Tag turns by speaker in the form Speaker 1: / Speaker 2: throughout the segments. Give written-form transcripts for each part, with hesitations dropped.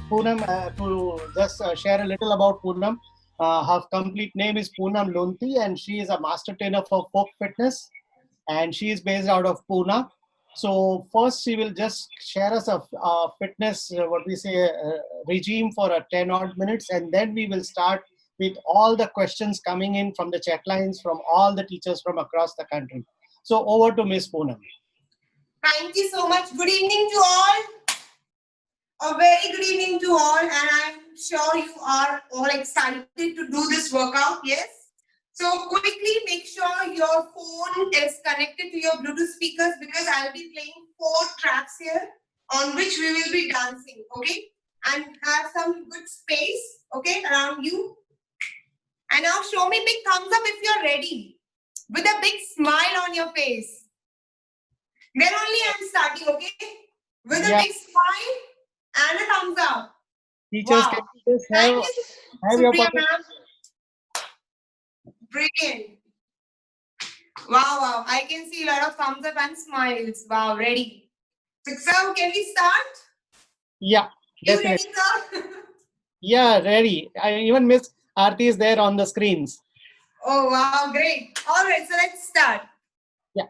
Speaker 1: Poonam, to just share a little about Poonam. Her complete name is Poonam Lonti, and she is a master trainer for folk fitness, and she is based out of Pune. So first, she will just share us a fitness, what we say, regime for a 10 odd minutes, and then we will start with all the questions coming in from the chat lines from all the teachers from across the country. So over to Miss Poonam.
Speaker 2: Thank you so much. Good evening to all. A very good evening to all, and I'm sure you are all excited to do this workout, yes? So quickly make sure your phone is connected to your Bluetooth speakers because I'll be playing 4 tracks here on which we will be dancing, okay? And have some good space, okay, around you. And now show me big thumbs up if you're ready with a big smile on your face. Then only I'm starting, okay? With a big smile and a thumbs up.
Speaker 1: Teachers,
Speaker 2: wow.
Speaker 1: can you just have your
Speaker 2: ma'am. Brilliant. Wow. I can see a lot of thumbs up and smiles. Wow, ready. So, can we start?
Speaker 1: Yeah, definitely.
Speaker 2: You ready, sir?
Speaker 1: Yeah, ready. Even Miss Aarti is there on the screens.
Speaker 2: Oh, wow, great. All right, so let's start.
Speaker 1: Yeah.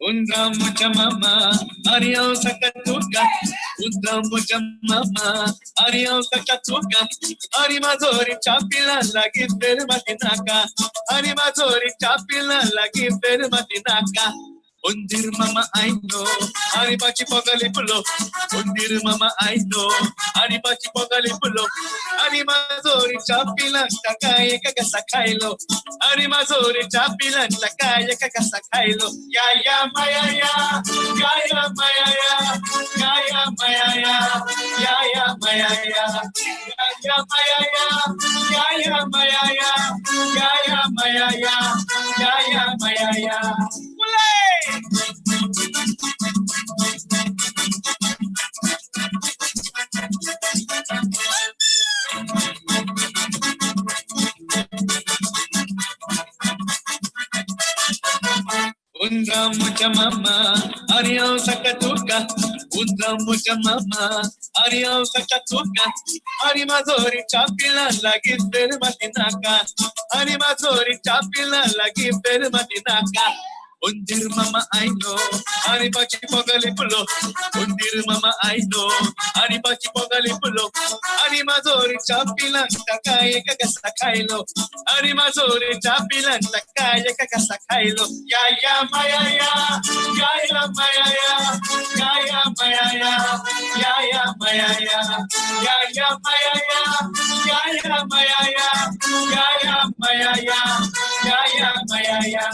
Speaker 3: Undra mama, Ariel Sakatuka, Undra mama, Ariel Sakatuka, Arimazori Chapila, Lagi Matinaka, Arimazori Chapila, Lagi Matinaka. Undir mama I know, Aribachi Pogalipulo, Undir mama I know, Aribachi Pogalipulo, Arimazori Chapila, Takaya Kakasakailo, Arimazori Chapila, Takaya Kakasakailo, Yaya Mayaya, Yaya Mayaya, Yaya Mayaya, Yaya Mayaya, Yaya Mayaya, Yaya Mayaya, Yaya Mayaya, Yaya Mayaya. Undra mucha mama, Ariel Sakatuka, Undra mucha mama, Ariel Sakatuka, Arimazori Chapila, Lagi Matinaka, Arimazori Chapila, Lagi Matinaka. Undir mama I know, Aribachi Pogalipulo, Undir mama I know, Aribachi Pogalipulo, Arimazori Chapila, Takaya Kakasakailo, Arimazori Chapila, Takaya Kakasakailo, Yaya Mayaya, Yaya Mayaya, Yaya Mayaya, Yaya Mayaya, Yaya Mayaya, Yaya Mayaya, Yaya Mayaya, Yaya Mayaya.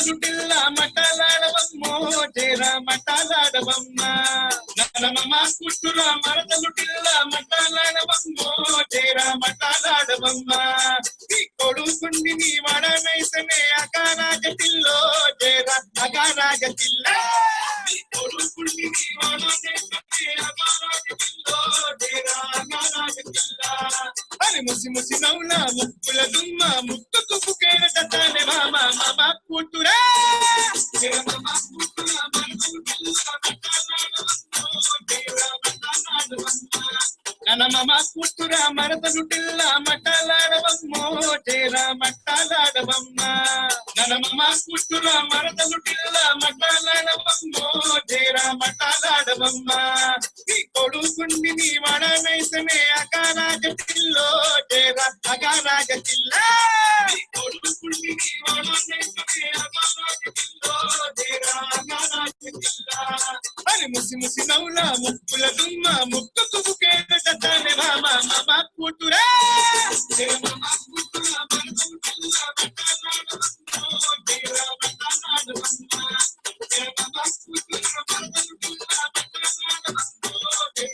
Speaker 3: మరదలుటిల్ల మటలాడవమ్మో చేరా మటలాడవమ్మ ననమమ కుట్టుర మరదలుటిల్ల మటలాడవమ్మో చేరా మటలాడవమ్మ ఈ కొడుకుండి నీ వడనైసనే అకారాజతిల్లో చేరా అకారాజతిల్ల ఈ కొడుకుండి నీ వడనైసనే అకారాజతిల్లో చేరా అకారాజతిల్ల అని ముసి ముసి నవ్వుల ముక్కుల దుమ్మ ముక్కుకు పుకేడ తటాలే మామ మామ కూతురా మామ కూతురా నన మామ కూతురా మరదలుటిల్ల మటలాడవమ్మో చేరా మటలాడవమ్మ నన మామ కూతురా మరదలుటిల్ల మటలాడవమ్మో చేరా మటలాడవమ్మ ఈ కొడుకుండి నీ వడనైసనే అకారాజతిల్లో చేరా అకారాజతిల్ల ఈ కొడుకుండి నీ వడనైసనే అకారాజతిల్లో చేరా అకారాజతిల్ల అని ముసి ముసి నవ్వుల ముక్కుల దుమ్మ ముక్కుకు బుకేట తటాలే మామ మామ కూతురా మామ కూతురా మరదలుటిల్ల మటలాడవమ్మో చేరా మటలాడవమ్మ మామ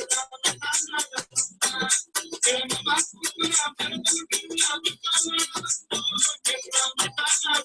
Speaker 3: కూతురా మరదలుటిల్ల మటలాడవమ్మో చేరా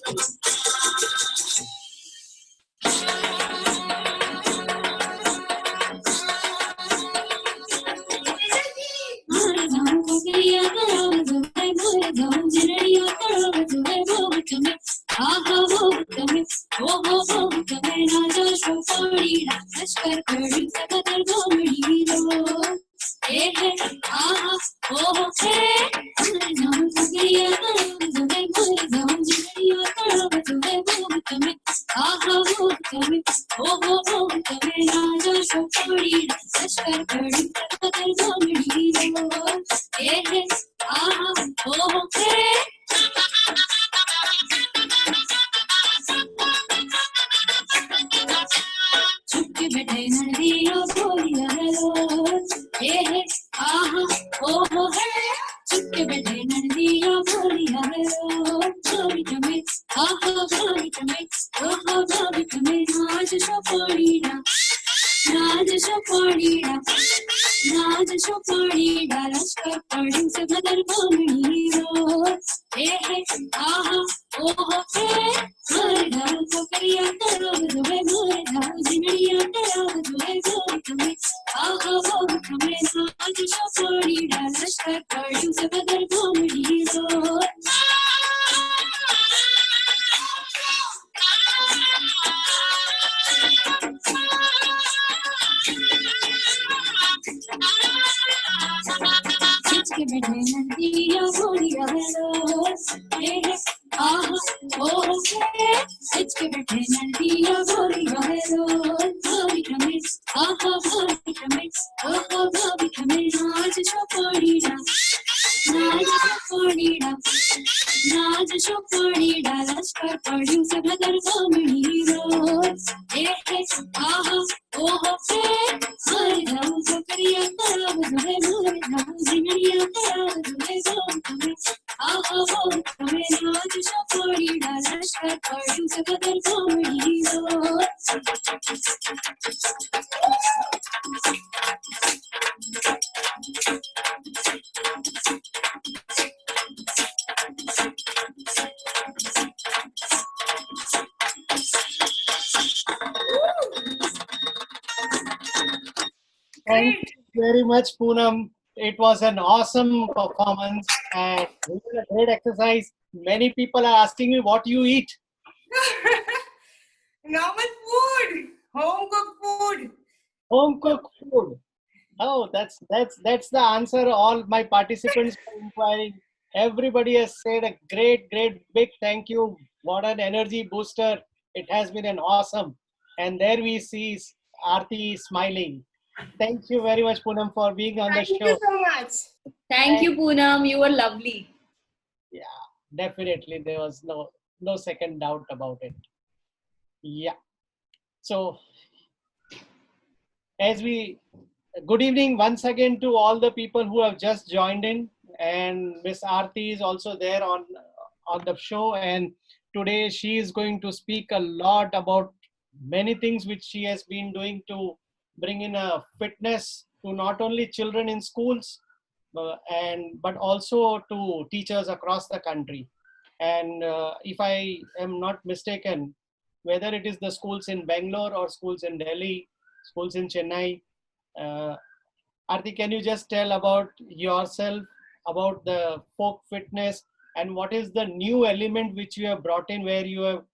Speaker 1: Thank you very much, Poonam. It was an awesome performance and it was a great exercise. Many people are asking me what you eat.
Speaker 2: Normal food, home cooked food.
Speaker 1: Home cooked food. Oh, that's the answer. All my participants are inquiring. Everybody has said a great big thank you. What an energy booster. It has been an awesome. And there we see Aarti smiling. Thank you very much, Poonam, for being on the
Speaker 2: Thank
Speaker 1: show.
Speaker 2: you so much.
Speaker 4: Thank you, Poonam. You were lovely.
Speaker 1: Yeah, definitely. There was no second doubt about it. Yeah. So, good evening once again to all the people who have just joined in, and Miss Aarti is also there on the show, and today she is going to speak a lot about many things which she has been doing to bring in a fitness to not only children in schools but also to teachers across the country. And if I am not mistaken, whether it is the schools in Bangalore or schools in Delhi, schools in Chennai, uh, Arti, can you just tell about yourself, about the folk fitness, and what is the new element which you have brought in, where you have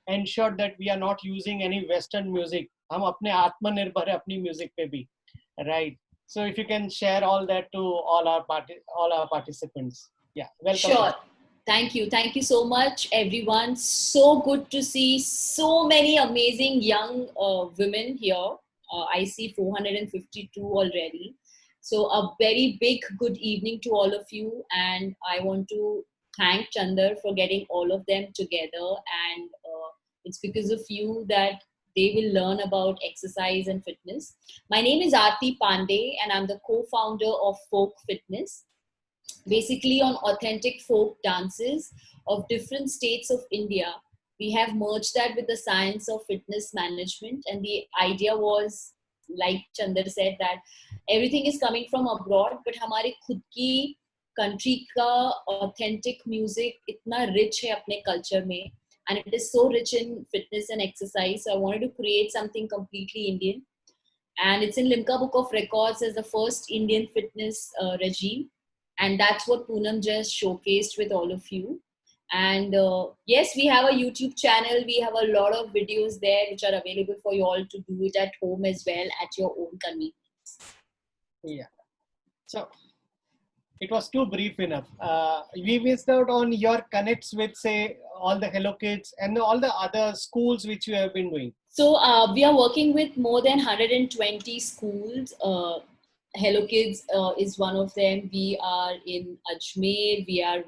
Speaker 1: ensured that we are not using any Western music? हम अपने आत्मनिर्भर है अपनी music पे भी, right? So if you can share all that to all our participants. Yeah, welcome.
Speaker 4: Sure. Thank you. Thank you so much, everyone. So good to see so many amazing young women here. I see 452 already. So a very big good evening to all of you. And I want to thank Chandar for getting all of them together. And it's because of you that they will learn about exercise and fitness. My name is Aarti Pandey, and I'm the co-founder of Folk Fitness, basically on authentic folk dances of different states of India. We have merged that with the science of fitness management. And the idea was, like Chandar said, that everything is coming from abroad, but हमारे खुद की country का authentic music इतना rich है अपने culture में. And it is so rich in fitness and exercise. So I wanted to create something completely Indian. And it's in Limca Book of Records as the first Indian fitness regime. And that's what Poonam just showcased with all of you. And yes, we have a YouTube channel. We have a lot of videos there which are available for you all to do it at home as well at your own convenience.
Speaker 1: Yeah. So it was too brief enough. We missed out on your connects with, say, all the Hello Kids and all the other schools which you have been doing.
Speaker 4: So we are working with more than 120 schools. Hello Kids is one of them. We are in Ajmer. We are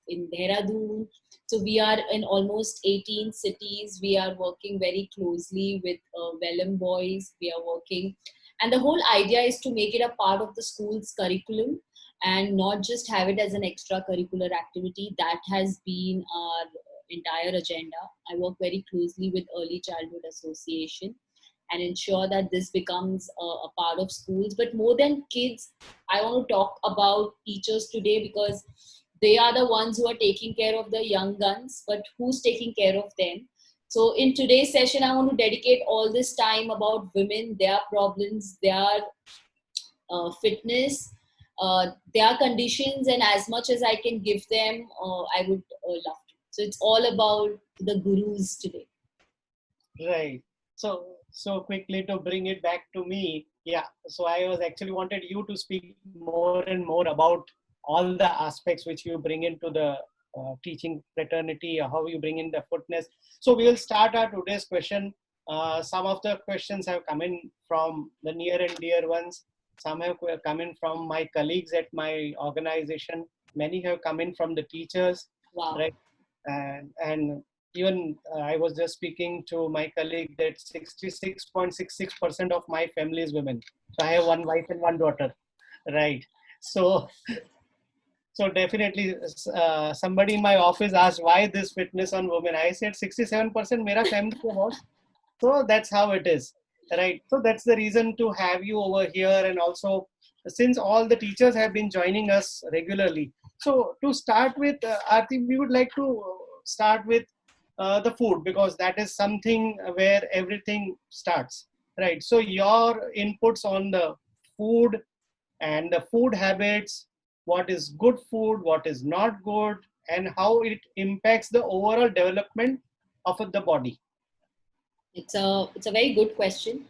Speaker 4: in Dehradun. So we are in almost 18 cities. We are working very closely with Vellum Boys. We are working. And the whole idea is to make it a part of the school's curriculum and not just have it as an extracurricular activity. That has been our entire agenda. I work very closely with Early Childhood Association and ensure that this becomes a part of schools. But more than kids, I want to talk about teachers today, because they are the ones who are taking care of the young guns, but who's taking care of them? So in today's session, I want to dedicate all this time about women, their problems, their fitness, their conditions, and as much as I can give them, I would love to. So it's all about the gurus today.
Speaker 1: Right. So quickly to bring it back to me. Yeah. So I was actually wanted you to speak more and more about all the aspects which you bring into the teaching fraternity, how you bring in the fitness. So we will start our today's question. Some of the questions have come in from the near and dear ones. Some have come in from my colleagues at my organization. Many have come in from the teachers.
Speaker 4: Wow.
Speaker 1: Right. And even I was just speaking to my colleague that 66.66% of my family is women. So I have one wife and one daughter, right? So definitely somebody in my office asked why this fitness on women. I said 67% mera family ke house. So that's how it is, right? So that's the reason to have you over here. And also, since all the teachers have been joining us regularly. So to start with, Aarti, we would like to start with the food, because that is something where everything starts, right? So your inputs on the food and the food habits, what is good food, what is not good, and how it impacts the overall development of the body.
Speaker 4: It's a very good question.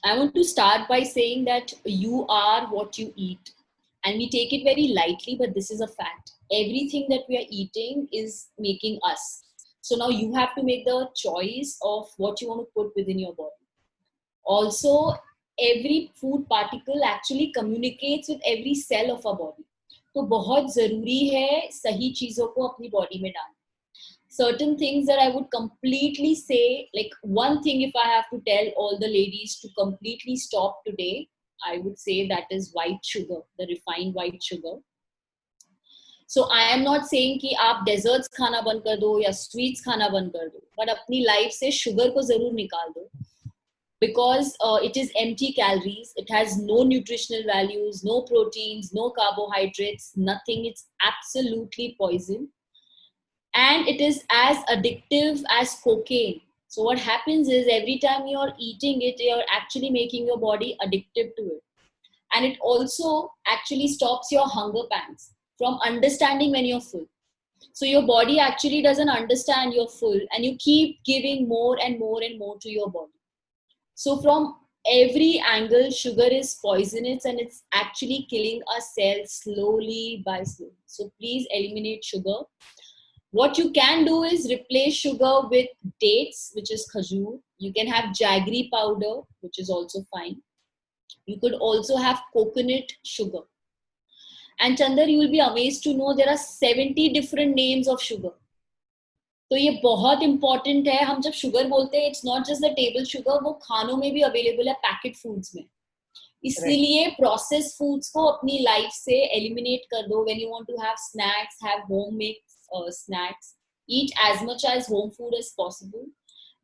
Speaker 4: I want to start by saying that you are what you eat. And we take it very lightly, but this is a fact. Everything that we are eating is making us. So now you have to make the choice of what you want to put within your body. Also, every food particle actually communicates with every cell of our body. तो बहुत ज़रूरी है सही चीज़ों को अपनी body में डालना. Certain things that I would completely say, like one thing if I have to tell all the ladies to completely stop today, I would say that is white sugar, the refined white sugar. So I am not saying कि आप desserts खाना बंद कर दो या sweets खाना बंद कर दो, but अपनी life से sugar को जरूर निकाल दो, because it is empty calories, it has no nutritional values, no proteins, no carbohydrates, nothing. It's absolutely poison, and it is as addictive as cocaine. So what happens is every time you're eating it, you're actually making your body addicted to it, and it also actually stops your hunger pangs from understanding when you're full. So your body actually doesn't understand you're full, and you keep giving more and more and more to your body. So from every angle, sugar is poisonous, and it's actually killing our cells slowly by slowly. So please eliminate sugar. What you can do is replace sugar with dates, which is khajur. You can have jaggery powder, which is also fine. You could also have coconut sugar. And Chandar, you will be amazed to know there are 70 different names of sugar. तो ये बहुत important है. हम जब sugar बोलते हैं, it's not just the table sugar, वो खानों में भी अवेलेबल है, पैकेट फूड्स में. इसलिए प्रोसेस फूड्स को अपनी लाइफ से एलिमिनेट कर दो. When you want to have snacks, have homemade snacks. Eat as much as home food as possible.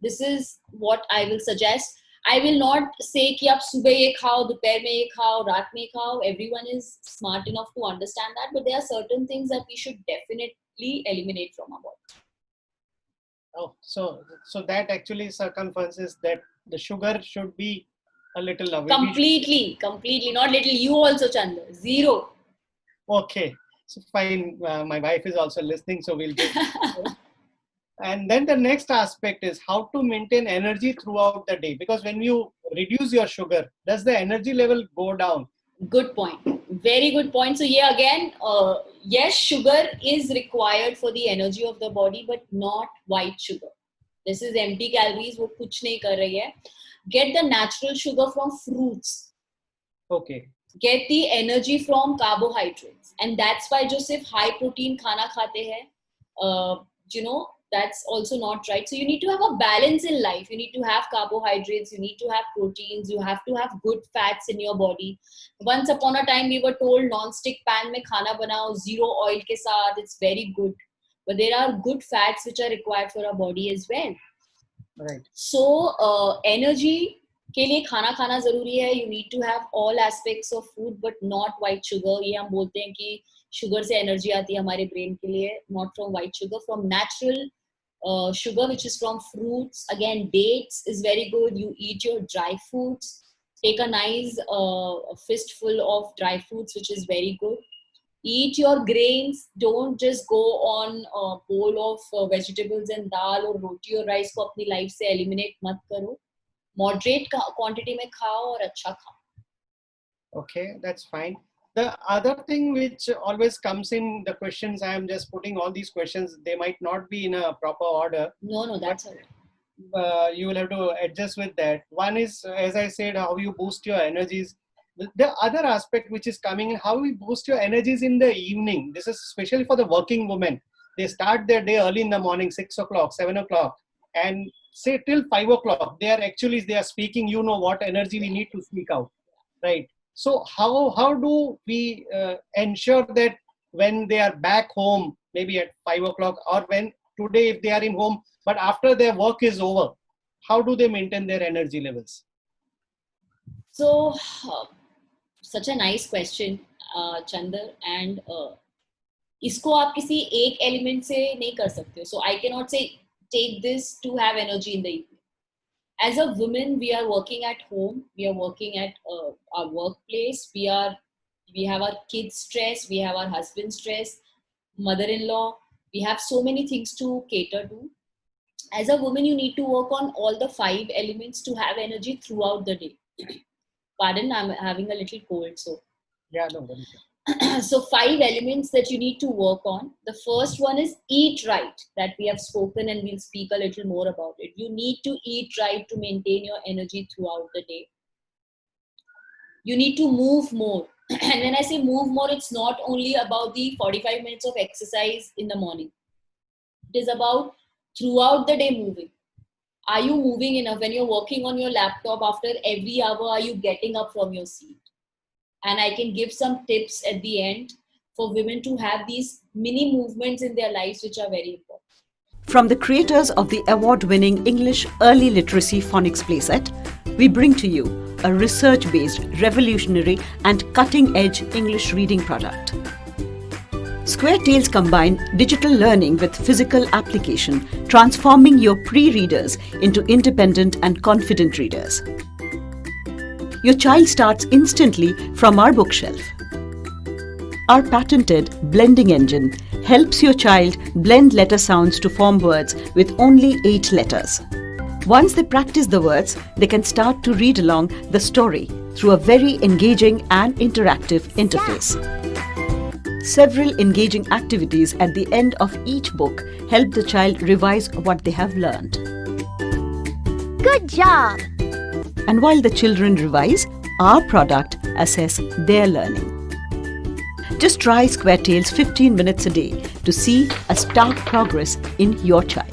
Speaker 4: This is what I will suggest. I will not say कि आप सुबह ये खाओ, दोपहर में ये खाओ, रात में खाओ. Everyone is smart enough to understand that, but there are certain things that we should definitely eliminate from our body.
Speaker 1: Oh, so that actually circumferences that the sugar should be a little away.
Speaker 4: Completely, not little. You also, Chandra, 0.
Speaker 1: Okay, so fine. My wife is also listening, so we'll get. And then the next aspect is how to maintain energy throughout the day. Because when you reduce your sugar, does the energy level go down?
Speaker 4: Good point. Very good point. So yeah, again, yes, sugar is required for the energy of the body, but not white sugar. This is empty calories. वो कुछ नहीं कर रही है. Get the natural sugar from fruits.
Speaker 1: Okay.
Speaker 4: Get the energy from carbohydrates, and that's why जो सिर्फ high protein खाना खाते हैं, that's also not right. So you need to have a balance in life. You need to have carbohydrates, you need to have proteins, you have to have good fats in your body. Once upon a time we were told non-stick pan mein khana banao, 0 oil ke saath, it's very good. But there are good fats which are required for our body as well.
Speaker 1: Right.
Speaker 4: So energy के लिए खाना खाना जरूरी है. You need to have all aspects of food, but not white sugar. ये हम बोलते हैं कि शुगर से एनर्जी आती है हमारे ब्रेन के लिए. Not from white sugar, from natural sugar, which is from fruits. Again, dates is very good. You eat your dry fruits. Take a nice fistful of dry fruits, which is very good. Eat your grains. Don't just go on a bowl of vegetables and dal or roti or rice को अपनी life से eliminate मत करो. Moderate quantity में खाओ और अच्छा खाओ.
Speaker 1: Okay, that's fine. The other thing which always comes in the questions, I am just putting all these questions, they might not be in a proper order.
Speaker 4: No, that's all right.
Speaker 1: You will have to adjust with that. One is, as I said, how you boost your energies. The other aspect which is coming in, how you boost your energies in the evening. This is especially for the working women. They start their day early in the morning, 6 o'clock, 7 o'clock, and say till 5 o'clock. They are speaking, what energy we need to speak out, right? So how do we ensure that when they are back home, maybe at 5 o'clock, or when today if they are in home, but after their work is over, how do they maintain their energy levels?
Speaker 4: So such a nice question, Chandar, and इसको आप किसी एक element से नहीं कर सकते. So I cannot say take this to have energy in the evening. As a woman, we are working at home, we are working at our workplace, we have our kids stress, we have our husband stress, mother-in-law, we have so many things to cater to. As a woman, you need to work on all the 5 elements to have energy throughout the day. Pardon, I'm having a little cold, so
Speaker 1: Yeah, no worries.
Speaker 4: So 5 elements that you need to work on. The first one is eat right, that we have spoken, and we'll speak a little more about it. You need to eat right to maintain your energy throughout the day. You need to move more. And when I say move more, it's not only about the 45 minutes of exercise in the morning. It is about throughout the day moving. Are you moving enough? When you're working on your laptop, after every hour, are you getting up from your seat? And I can give some tips at the end. for women to have these mini movements in their lives which are very important.
Speaker 5: From the creators of the award-winning English Early Literacy Phonics playset, we bring to you a research-based, revolutionary and cutting-edge English reading product. Square Tales combine digital learning with physical application, transforming your pre-readers into independent and confident readers. Your child starts instantly from our bookshelf. Our patented blending engine helps your child blend letter sounds to form words with only 8 letters. Once they practice the words, they can start to read along the story through a very engaging and interactive interface. Several engaging activities at the end of each book help the child revise what they have learned.
Speaker 6: Good job!
Speaker 5: And while the children revise, our product assess their learning. Just try Square Tales 15 minutes a day to see a stark progress in your child.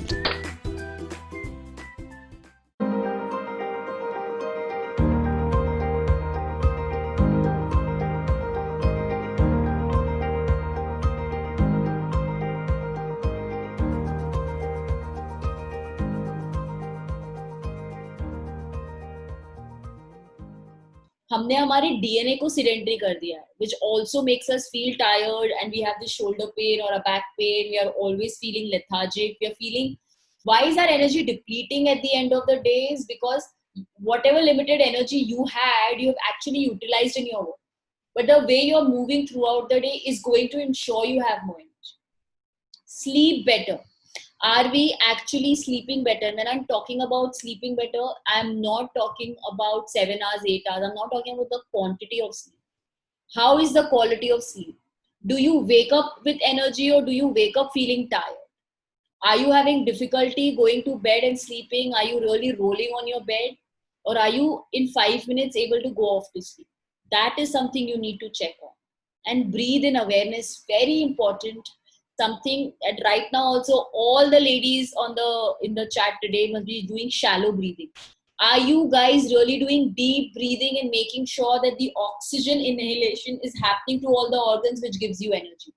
Speaker 4: हमने हमारे DNA को sedentary कर दिया है, which also makes us feel tired and we have this shoulder pain or a back pain. We are always feeling lethargic. We are feeling, why is our energy depleting at the end of the day? Is because whatever limited energy you had, you have actually utilized in your work. But the way you're moving throughout the day is going to ensure you have more energy. Sleep better. Are we actually sleeping better? When I'm talking about sleeping better, I'm not talking about 7 hours, 8 hours. I'm not talking about the quantity of sleep. How is the quality of sleep? Do you wake up with energy or do you wake up feeling tired? Are you having difficulty going to bed and sleeping? Are you really rolling on your bed? Or are you in 5 minutes able to go off to sleep? That is something you need to check on. And breathe in awareness, very important. Something that right now also all the ladies in the chat today must be doing shallow breathing. Are you guys really doing deep breathing and making sure that the oxygen inhalation is happening to all the organs which gives you energy?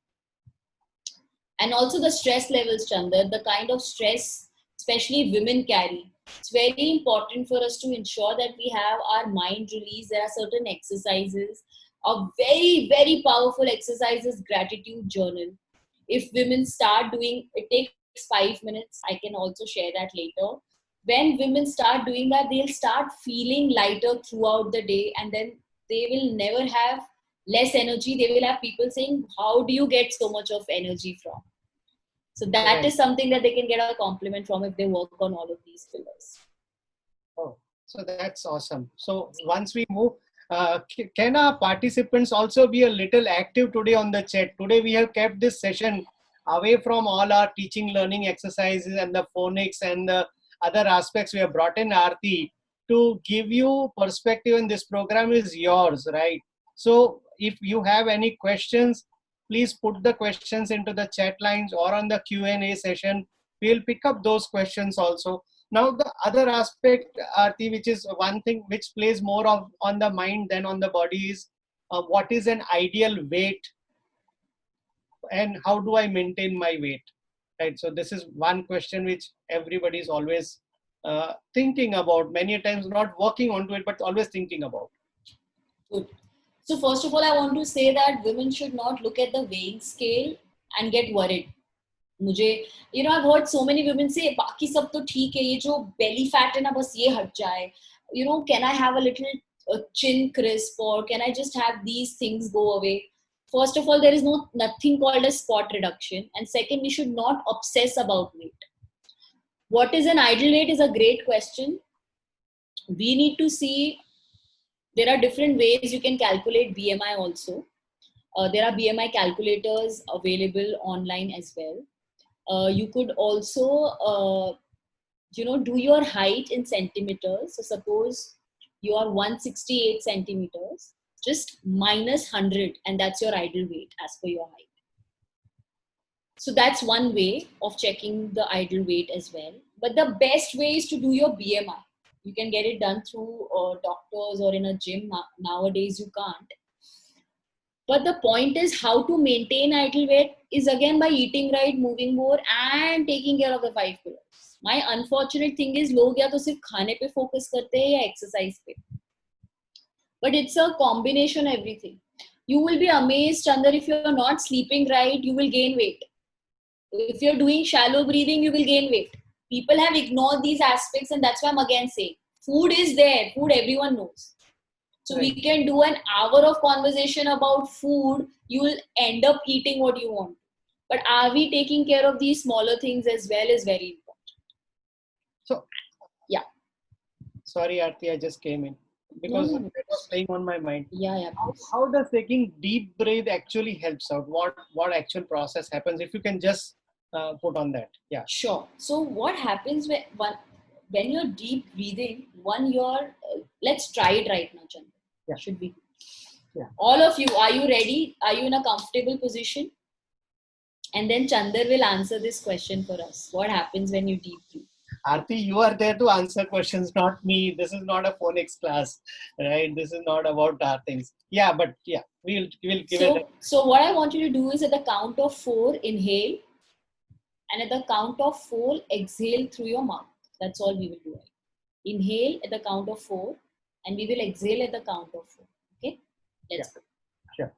Speaker 4: And also the stress levels, Chandar, the kind of stress especially women carry. It's very important for us to ensure that we have our mind released. There are certain exercises, a very, very powerful exercises, gratitude journal. If women start doing, it takes 5 minutes. I can also share that later. When women start doing that, they'll start feeling lighter throughout the day, and then they will never have less energy. They will have people saying, how do you get so much of energy from? So that is something that they can get a compliment from if they work on all of these pillars.
Speaker 1: Oh, so that's awesome. So once we move, can our participants also be a little active today on the chat? Today we have kept this session away from all our teaching learning exercises and the phonics and the other aspects. We have brought in Aarti to give you perspective, and this program is yours, right? So if you have any questions, please put the questions into the chat lines or on the Q&A session. We'll pick up those questions also. Now, the other aspect, Aarti, which is one thing which plays more on the mind than on the body, is what is an ideal weight and how do I maintain my weight? Right. So this is one question which everybody is always thinking about, many times not working onto it, but always thinking about.
Speaker 4: Good. So first of all, I want to say that women should not look at the weighing scale and get worried. मुझे, I've heard so many women say, बाकी सब तो ठीक है, ये जो belly fat है ना, बस ये हट जाए. Can I have a little chin crisp, or can I just have these things go away? First of all, there is nothing called a spot reduction. And second, we should not obsess about weight. What is an ideal weight is a great question. We need to see, there are different ways you can calculate BMI also. There are BMI calculators available online as well. You could also, do your height in centimeters. So suppose you are 168 centimeters, just minus 100, and that's your ideal weight as per your height. So that's one way of checking the ideal weight as well. But the best way is to do your BMI. You can get it done through doctors or in a gym. Nowadays you can't. But the point is how to maintain ideal weight is again by eating right, moving more, and taking care of the 5 pillars. My unfortunate thing is लोग या तो सिर्फ खाने पे focus करते हैं या exercise पे. But it's a combination everything. You will be amazed, Chandar, if you're not sleeping right, you will gain weight. If you're doing shallow breathing, you will gain weight. People have ignored these aspects, and that's why I'm again saying food is there. Food everyone knows. So we can do an hour of conversation about food. You will end up eating what you want. But are we taking care of these smaller things as well is very important.
Speaker 1: So,
Speaker 4: yeah.
Speaker 1: Sorry, Aarti, I just came in because
Speaker 4: No.
Speaker 1: it was playing on my mind.
Speaker 4: Yeah.
Speaker 1: How does taking deep breath actually helps out? What actual process happens? If you can just put on that. Yeah.
Speaker 4: Sure. So what happens when you're deep breathing? Let's try it right now, Chandra.
Speaker 1: Yeah.
Speaker 4: Should we?
Speaker 1: Yeah.
Speaker 4: All of you, are you ready? Are you in a comfortable position? And then Chandar will answer this question for us. What happens when you deep breathe?
Speaker 1: Aarti, you are there to answer questions, not me. This is not a phonics class, right? This is not about our things. Yeah, but yeah, we'll give it.
Speaker 4: So what I want you to do is at the count of 4, inhale. And at the count of 4, exhale through your mouth. That's all we will do. Inhale at the count of 4. And we will exhale at the count of 4. Okay? Let's go.
Speaker 1: Sure.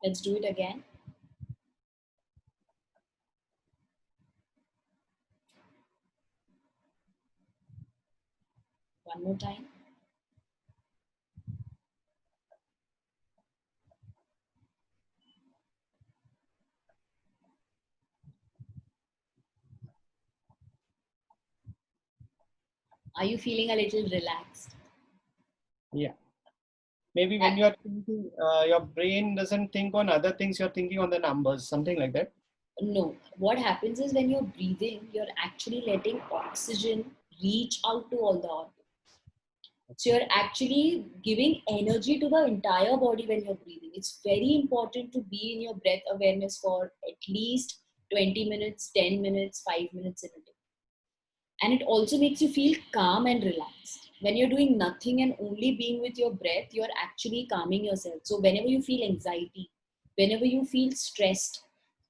Speaker 4: Let's do it again. One more time. Are you feeling a little relaxed?
Speaker 1: Yeah. Maybe when you're thinking, your brain doesn't think on other things, you're thinking on the numbers, something like that.
Speaker 4: No. What happens is when you're breathing, you're actually letting oxygen reach out to all the organs. So you're actually giving energy to the entire body when you're breathing. It's very important to be in your breath awareness for at least 20 minutes, 10 minutes, 5 minutes in a day. And it also makes you feel calm and relaxed. When you're doing nothing and only being with your breath, you're actually calming yourself. So whenever you feel anxiety, whenever you feel stressed,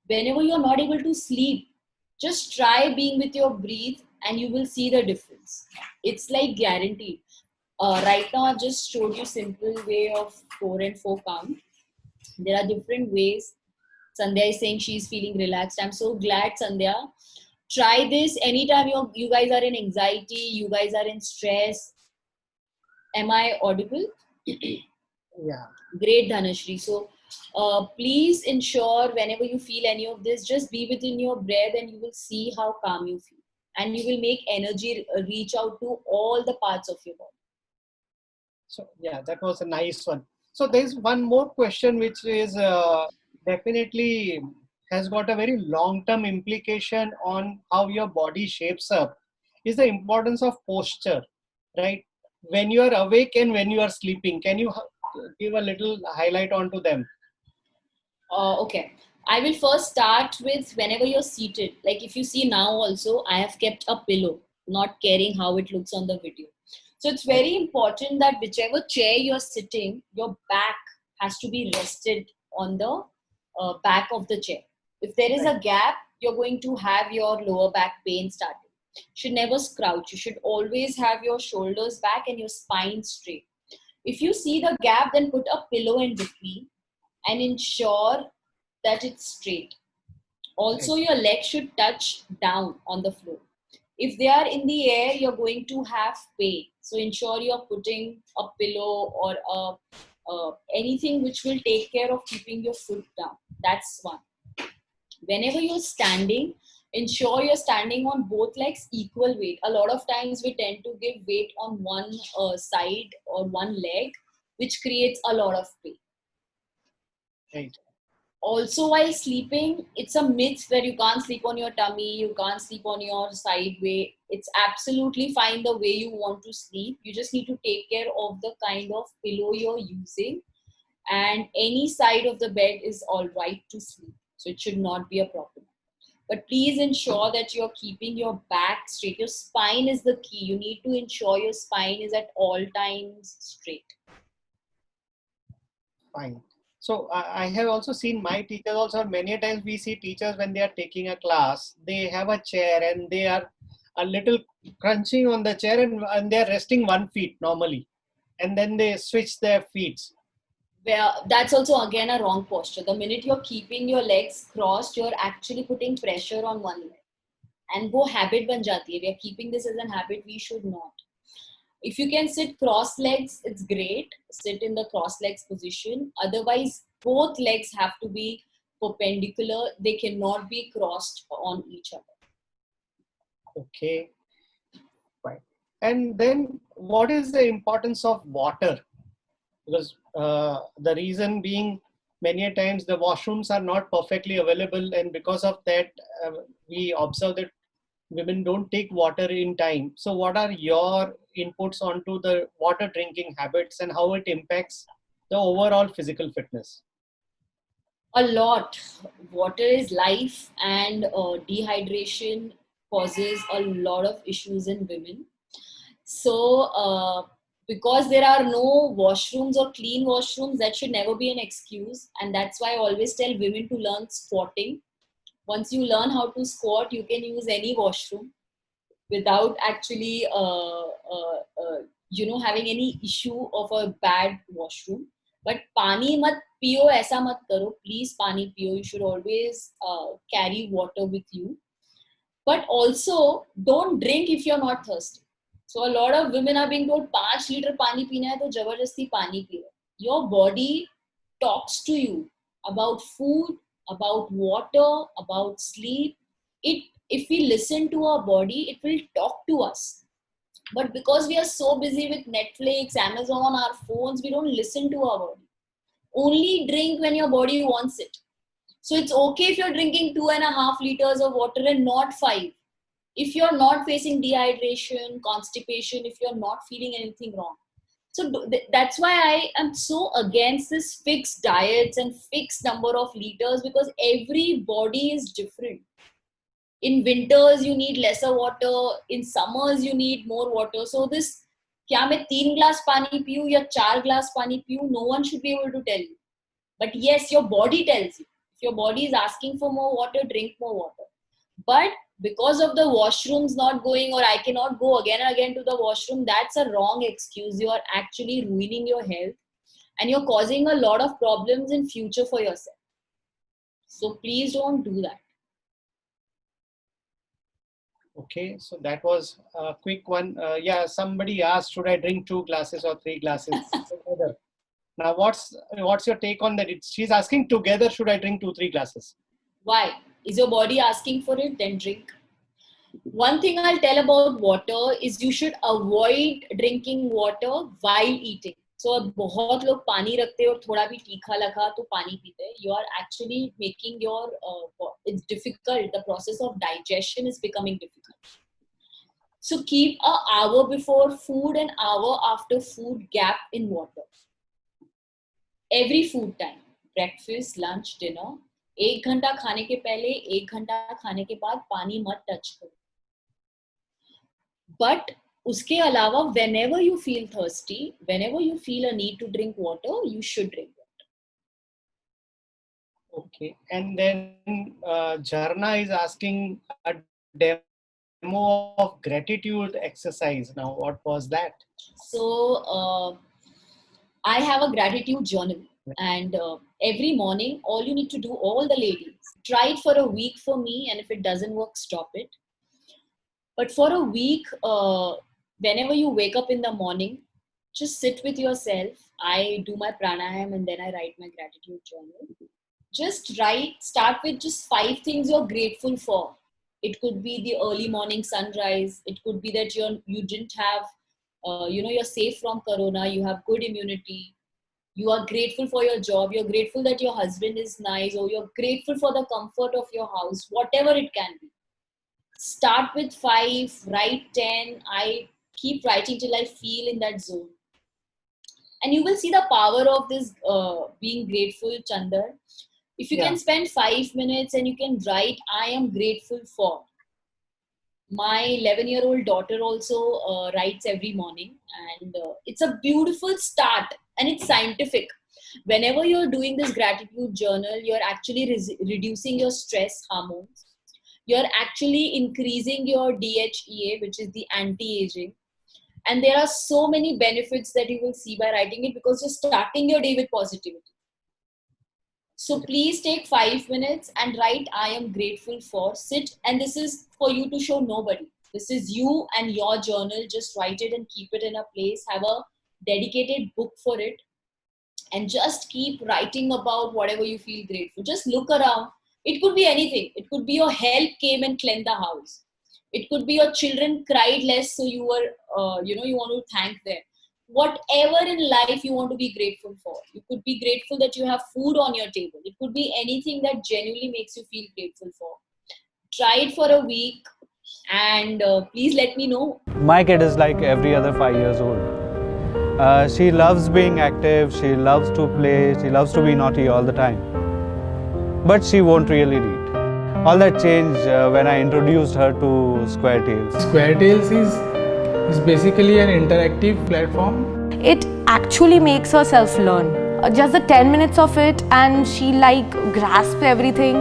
Speaker 4: whenever you're not able to sleep, just try being with your breath and you will see the difference. It's like guaranteed. Right now, I've just showed you simple way of 4 and 4 count. There are different ways. Sandhya is saying she's feeling relaxed. I'm so glad, Sandhya. Try this anytime you guys are in anxiety, you guys are in stress. Am I audible?
Speaker 1: Yeah.
Speaker 4: Great, Dhanashri. So please ensure whenever you feel any of this, just be within your breath and you will see how calm you feel. And you will make energy reach out to all the parts of your body.
Speaker 1: So yeah, that was a nice one. So there's one more question which is definitely has got a very long-term implication on how your body shapes up, is the importance of posture, right? When you are awake and when you are sleeping, can you give a little highlight onto them?
Speaker 4: Okay. I will first start with whenever you're seated. Like if you see now also, I have kept a pillow, not caring how it looks on the video. So it's very important that whichever chair you're sitting, your back has to be rested on the back of the chair. If there is a gap, you're going to have your lower back pain starting. You should never crouch. You should always have your shoulders back and your spine straight. If you see the gap, then put a pillow in between and ensure that it's straight. Also, your legs should touch down on the floor. If they are in the air, you're going to have pain. So ensure you're putting a pillow or anything which will take care of keeping your foot down. That's one. Whenever you're standing, ensure you're standing on both legs equal weight. A lot of times we tend to give weight on one side or one leg, which creates a lot of pain.
Speaker 1: Right.
Speaker 4: Also, while sleeping, it's a myth where you can't sleep on your tummy, you can't sleep on your side way. It's absolutely fine the way you want to sleep. You just need to take care of the kind of pillow you're using, and any side of the bed is all right to sleep. So it should not be a problem. But please ensure that you're keeping your back straight. Your spine is the key. You need to ensure your spine is at all times straight.
Speaker 1: Fine. So I have also seen my teachers also. Many times we see teachers when they are taking a class, they have a chair and they are a little crunching on the chair, and they are resting one feet normally, and then they switch their feet.
Speaker 4: Where that's also again a wrong posture. The minute you're keeping your legs crossed, you're actually putting pressure on one leg, and वो habit बन जाती है. We are keeping this as a habit. We should not. If you can sit cross legs, it's great. Sit in the cross legs position. Otherwise, both legs have to be perpendicular. They cannot be crossed on each other.
Speaker 1: Okay. Right. And then what is the importance of water? Because the reason being, many a times the washrooms are not perfectly available, and because of that, we observe that women don't take water in time. So what are your inputs onto the water drinking habits and how it impacts the overall physical fitness?
Speaker 4: A lot. Water is life, and dehydration causes a lot of issues in women. So because there are no washrooms or clean washrooms, that should never be an excuse. And that's why I always tell women to learn squatting. Once you learn how to squat, you can use any washroom without actually having any issue of a bad washroom. But pani mat piyo, aisa mat karo. Please pani piyo. You should always carry water with you. But also, don't drink if you're not thirsty. So a lot of women are being told 5 liter pani पीना है तो जबरदस्ती पानी पियो. Your body talks to you about food, about water, about sleep. If we listen to our body, it will talk to us. But because we are so busy with Netflix, Amazon, our phones, we don't listen to our body. Only drink when your body wants it. So it's okay if you're drinking 2.5 liters of water and not 5. If you're not facing dehydration, constipation, if you're not feeling anything wrong. So that's why I am so against this fixed diets and fixed number of liters, because every body is different. In winters, you need lesser water. In summers, you need more water. So this, क्या मैं 3 glass पानी पीऊँ या 4 glass पानी पीऊँ, no one should be able to tell you. But yes, your body tells you. If your body is asking for more water, drink more water. But because of the washrooms not going, or I cannot go again and again to the washroom, that's a wrong excuse. You are actually ruining your health, and you're causing a lot of problems in future for yourself. So please don't do that.
Speaker 1: Okay, so that was a quick one. Yeah, somebody asked, should I drink 2 glasses or 3 glasses together? Now, what's your take on that? She's asking together, should I drink 2-3 glasses?
Speaker 4: Why? Is your body asking for it? Then drink. One thing I'll tell about water is you should avoid drinking water while eating. So बहुत लोग पानी रखते हैं और थोड़ा भी तीखा लगा तो पानी पीते हैं. You are actually making your it's difficult. The process of digestion is becoming difficult. So keep an hour before food and hour after food gap in water. Every food time, breakfast, lunch, dinner. 1 घंटा खाने के पहले, 1 घंटा खाने के बाद पानी मत टच करो. But उसके अलावा, whenever you feel thirsty, whenever you feel a need to drink water, you should drink water.
Speaker 1: Okay, and then Jharna is asking a demo of gratitude exercise. Now, what was that?
Speaker 4: So I have a gratitude journal, and every morning, all you need to do, all the ladies, try it for a week for me, and if it doesn't work, stop it. But for a week, whenever you wake up in the morning, just sit with yourself. I do my pranayam and then I write my gratitude journal. Just write, start with just 5 things you're grateful for. It could be the early morning sunrise. It could be that you didn't have, you're safe from corona. You have good immunity. You are grateful for your job. You're grateful that your husband is nice, or you're grateful for the comfort of your house, whatever it can be. Start with 5, write 10. I keep writing till I feel in that zone. And you will see the power of this being grateful, Chandar. If you
Speaker 1: Yeah.
Speaker 4: can spend 5 minutes and you can write, I am grateful for. My 11-year-old daughter also writes every morning, and it's a beautiful start, and it's scientific. Whenever you're doing this gratitude journal, you're actually reducing your stress hormones. You're actually increasing your DHEA, which is the anti-aging. And there are so many benefits that you will see by writing it, because you're starting your day with positivity. So please take 5 minutes and write, I am grateful for. Sit, and this is for you to show nobody. This is you and your journal. Just write it and keep it in a place. Have a dedicated book for it. And just keep writing about whatever you feel grateful. Just look around. It could be anything. It could be your help came and cleaned the house. It could be your children cried less, so you were, you want to thank them. Whatever in life you want to be grateful for. You could be grateful that you have food on your table. It could be anything that genuinely makes you feel grateful for. Try it for a week, and please let me know.
Speaker 7: My kid is like every other 5 years old. She loves being active, she loves to play, she loves to be naughty all the time. But she won't really read. All that changed when I introduced her to Square Tales.
Speaker 8: Square Tales is basically an interactive platform.
Speaker 9: It actually makes her self-learn. Just the 10 minutes of it and she like grasps everything.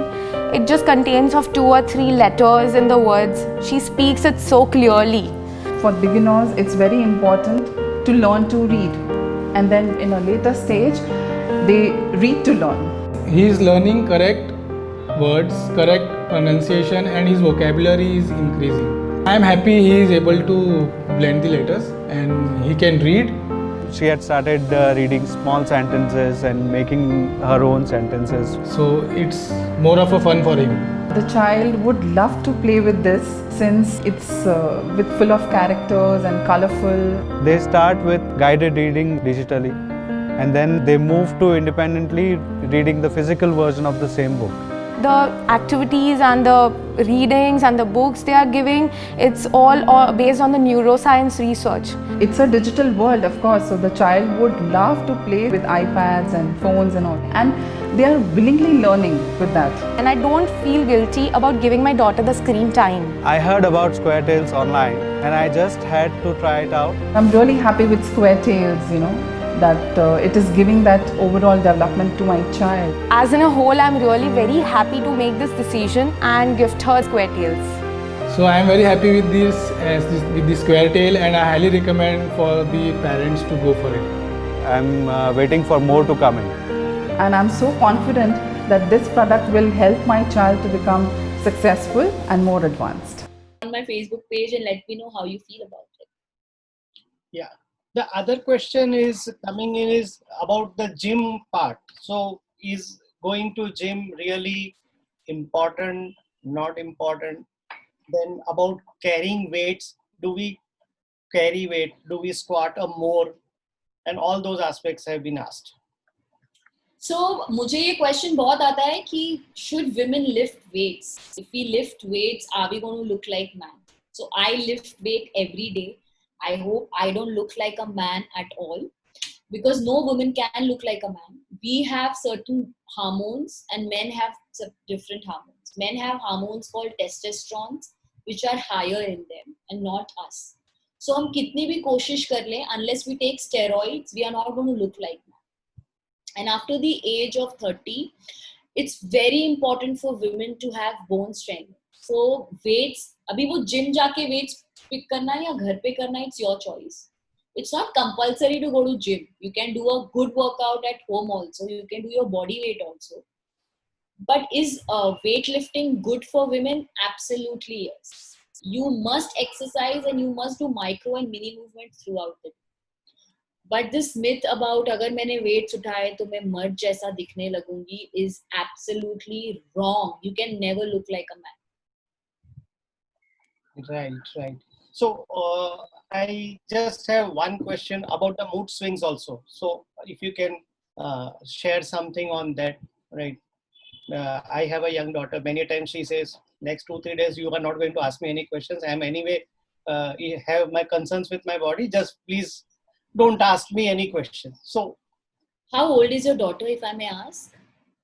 Speaker 9: It just contains of 2 or 3 letters in the words. She speaks it so clearly.
Speaker 10: For beginners, it's very important to learn to read. And then in a later stage, they read to learn.
Speaker 8: He is learning correct words, correct pronunciation, and his vocabulary is increasing. I am happy he is able to blend the letters and he can read.
Speaker 7: She had started reading small sentences and making her own sentences.
Speaker 8: So it's more of a fun for him.
Speaker 10: The child would love to play with this since it's with full of characters and colorful.
Speaker 7: They start with guided reading digitally, and then they move to independently reading the physical version of the same book.
Speaker 9: The activities and the readings and the books they are giving, it's all based on the neuroscience research.
Speaker 10: It's a digital world, of course, so the child would love to play with iPads and phones and all. And they are willingly learning with that.
Speaker 9: And I don't feel guilty about giving my daughter the screen time.
Speaker 7: I heard about Square Tales online and I just had to try it out.
Speaker 10: I'm really happy with Square Tales, that it is giving that overall development to my child.
Speaker 9: As in a whole, I'm really very happy to make this decision and gift her Square Tales.
Speaker 8: So I am very happy with with the Square Tail, and I highly recommend for the parents to go for it.
Speaker 7: I'm waiting for more to come in.
Speaker 10: And I'm so confident that this product will help my child to become successful and more advanced.
Speaker 4: On my Facebook page and let me know how you feel about it.
Speaker 1: Yeah. The other question is coming in is about the gym part. So is going to gym really important, not important? Then about carrying weights, do we carry weight? Do we squat or more? And all those aspects have been asked.
Speaker 4: So मुझे ये question बहुत आता है कि should women lift weights? If we lift weights, are we going to look like man? So I lift weight every day. I hope I don't look like a man at all, because no woman can look like a man. We have certain hormones and men have different hormones. Men have hormones called testosterone, which are higher in them and not us. So हम कितनी भी कोशिश कर लें, unless we take steroids, we are not going to look like man. And after the age of 30, it's very important for women to have bone strength. So weights, अभी वो gym जाके weights pick करना है या घर पे करना है, it's your choice. It's not compulsory to go to gym. You can do a good workout at home also. You can do your body weight also. But is weightlifting good for women? Absolutely yes. You must exercise and you must do micro and mini movements throughout the day. But this myth about अगर मैंने weights उठाए तो मैं मर्द जैसा दिखने लगूंगी is absolutely wrong. You can never look like a man.
Speaker 1: Right. So I just have one question about the mood swings also. So if you can share something on that, right? I have a young daughter. Many times she says, next 2-3 days you are not going to ask me any questions. I am anyway have my concerns with my body. Just please don't ask me any questions. So
Speaker 4: how old is your daughter, if I may ask?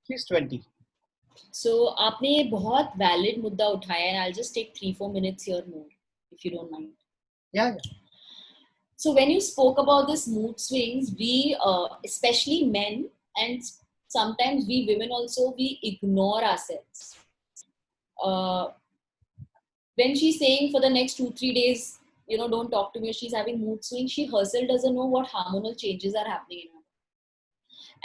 Speaker 1: She's 20.
Speaker 4: So आपने ये बहुत valid मुद्दा उठाया, and I'll just take 3-4 minutes here more, if you don't mind.
Speaker 1: Yeah.
Speaker 4: So when you spoke about this mood swings, we, especially men, and sometimes we women also, we ignore ourselves. When she's saying for the next 2-3 days, don't talk to me, she's having mood swings, she herself doesn't know what hormonal changes are happening in her.